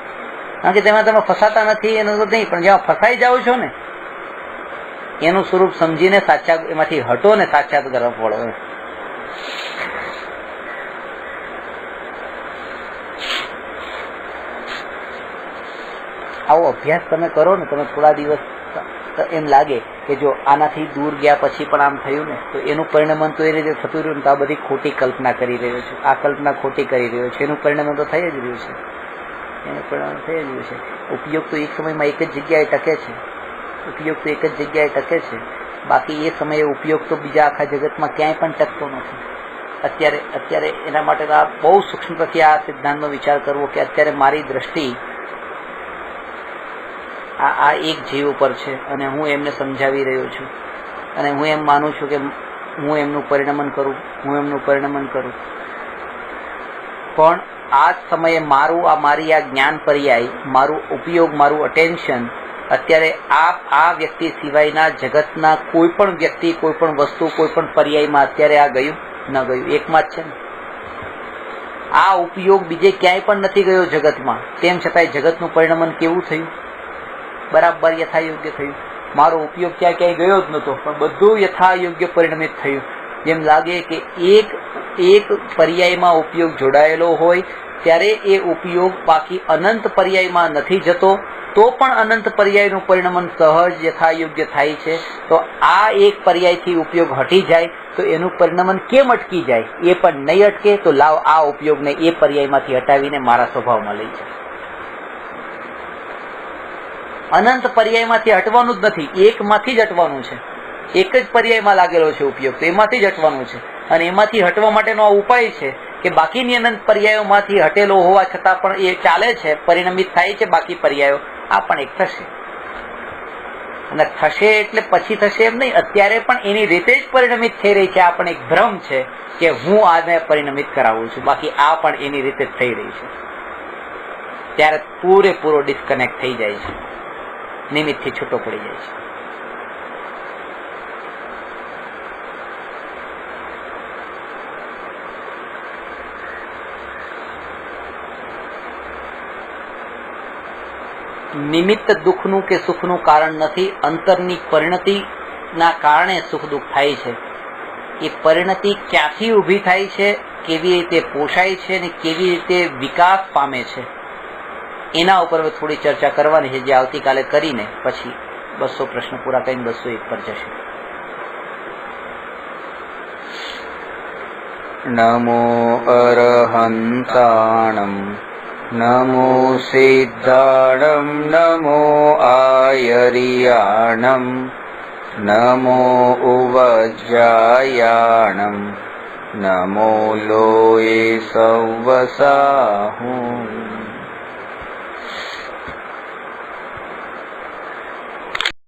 કારણ કે તેમાં તમે ફસાતા નથી એનું તો નહીં, પણ જ્યાં ફસાઈ જાઓ છો ને એનું સ્વરૂપ સમજીને સાચા એમાંથી હટો ને સાચા તરફ વળો. આવો અભ્યાસ તમે કરો ને, તમે થોડા દિવસ એમ લાગે કે જો આનાથી દૂર ગયા પછી પણ આમ થયું ને, તો એનું પરિણામ તો એ રીતે થતું રહ્યું ને, તો આ બધી ખોટી કલ્પના કરી રહ્યો છે, આ કલ્પના ખોટી કરી રહ્યો છે, એનું પરિણામ તો થઈ જ રહ્યું છે, એનું પરિણામ થઈ જ રહ્યું છે. ઉપયોગ તો એક સમયમાં એક જ જગ્યાએ ટકે છે, ઉપયોગ તો એક જ જગ્યાએ ટકે છે, બાકી એ સમયે ઉપયોગ તો બીજા આખા જગતમાં ક્યાંય પણ ટકતો નથી. અત્યારે એના માટે આ બહુ સૂક્ષ્મતાથી આ સિદ્ધાંતનો વિચાર કરવો કે અત્યારે મારી દ્રષ્ટિ આ એક જીવ ઉપર છે અને હું એમને સમજાવી રહ્યો છું, અને હું એમ માનું છું કે હું એમનું પરિણમન કરું. પણ આ જ સમયે મારી આ જ્ઞાન પર્યાય, મારું ઉપયોગ, મારું અટેન્શન અત્યારે આ વ્યક્તિ સિવાયના જગતના કોઈ પણ વ્યક્તિ, કોઈ પણ વસ્તુ, કોઈ પણ પર્યાયમાં અત્યારે આ ગયું ન ગયું એકમાં જ છે ને. આ ઉપયોગ બીજે ક્યાંય પણ નથી ગયો જગતમાં, તેમ છતાંય જગતનું પરિણમન કેવું થયું? બરાબર યથાયોગ્ય થયું. મારો ઉપયોગ ક્યાંય ગયો જ નહોતો, પણ બધું યથાયોગ્ય પરિણમિત થયું. જેમ લાગે કે એક પર્યાયમાં ઉપયોગ જોડાયેલો હોય ત્યારે એ ઉપયોગ બાકી અનંત પર્યાયમાં નથી જતો, તો પણ અનંત પર્યાયનું પરિણમન સહજ યથાયોગ્ય થાય છે. તો આ એક પર્યાયથી ઉપયોગ હટી જાય તો એનું પરિણમન કેમ અટકી જાય? એ પણ નહીં અટકે તો લાવ આ ઉપયોગને એ પર્યાયમાંથી હટાવીને મારા સ્વભાવમાં લઈ જાય. અનંત પર્યાયમાંથી હટવાનું જ નથી, એકમાંથી જ હટવાનું છે. એક જ પર્યાયમાં લાગેલો છે ઉપયોગ, તો એમાંથી જ હટવાનું છે. અને એમાંથી હટવા માટેનો આ ઉપાય છે કે બાકીની અનંત પર્યાયોમાંથી હટેલો હોવા છતાં પણ એ ચાલે છે, પરિણમિત થાય છે બાકી પર્યાયો, આ પણ એક થશે. અને થશે એટલે પછી થશે એમ નહીં, અત્યારે પણ એની રીતે જ પરિણમિત થઈ રહી છે. આ પણ એક ભ્રમ છે કે હું આને પરિણમિત કરાવું છું, બાકી આ પણ એની રીતે જ થઈ રહી છે. ત્યારે પૂરેપૂરો ડિસ્કનેક્ટ થઈ જાય છે, નિમિત્તથી છૂટો પડી જાય છે. નિમિત્ત દુઃખનું કે સુખનું કારણ નથી, અંતરની પરિણતિના કારણે સુખ દુઃખ થાય છે. એ પરિણતિ ક્યાંથી ઊભી થાય છે, કેવી રીતે પોષાય છે અને કેવી રીતે વિકાસ પામે છે, એના ઉપર થોડી ચર્ચા કરવાની છે, જે આવતીકાલે કરીને પછી 200 પ્રશ્ન પૂરા કરીને 201 પર જશે. નમો અરહંતાણમ નમો સિદ્ધાણમ નમો આયરિયાણમ નમો ઉવજ્જાયાણમ નમો લોયે સવસાહું.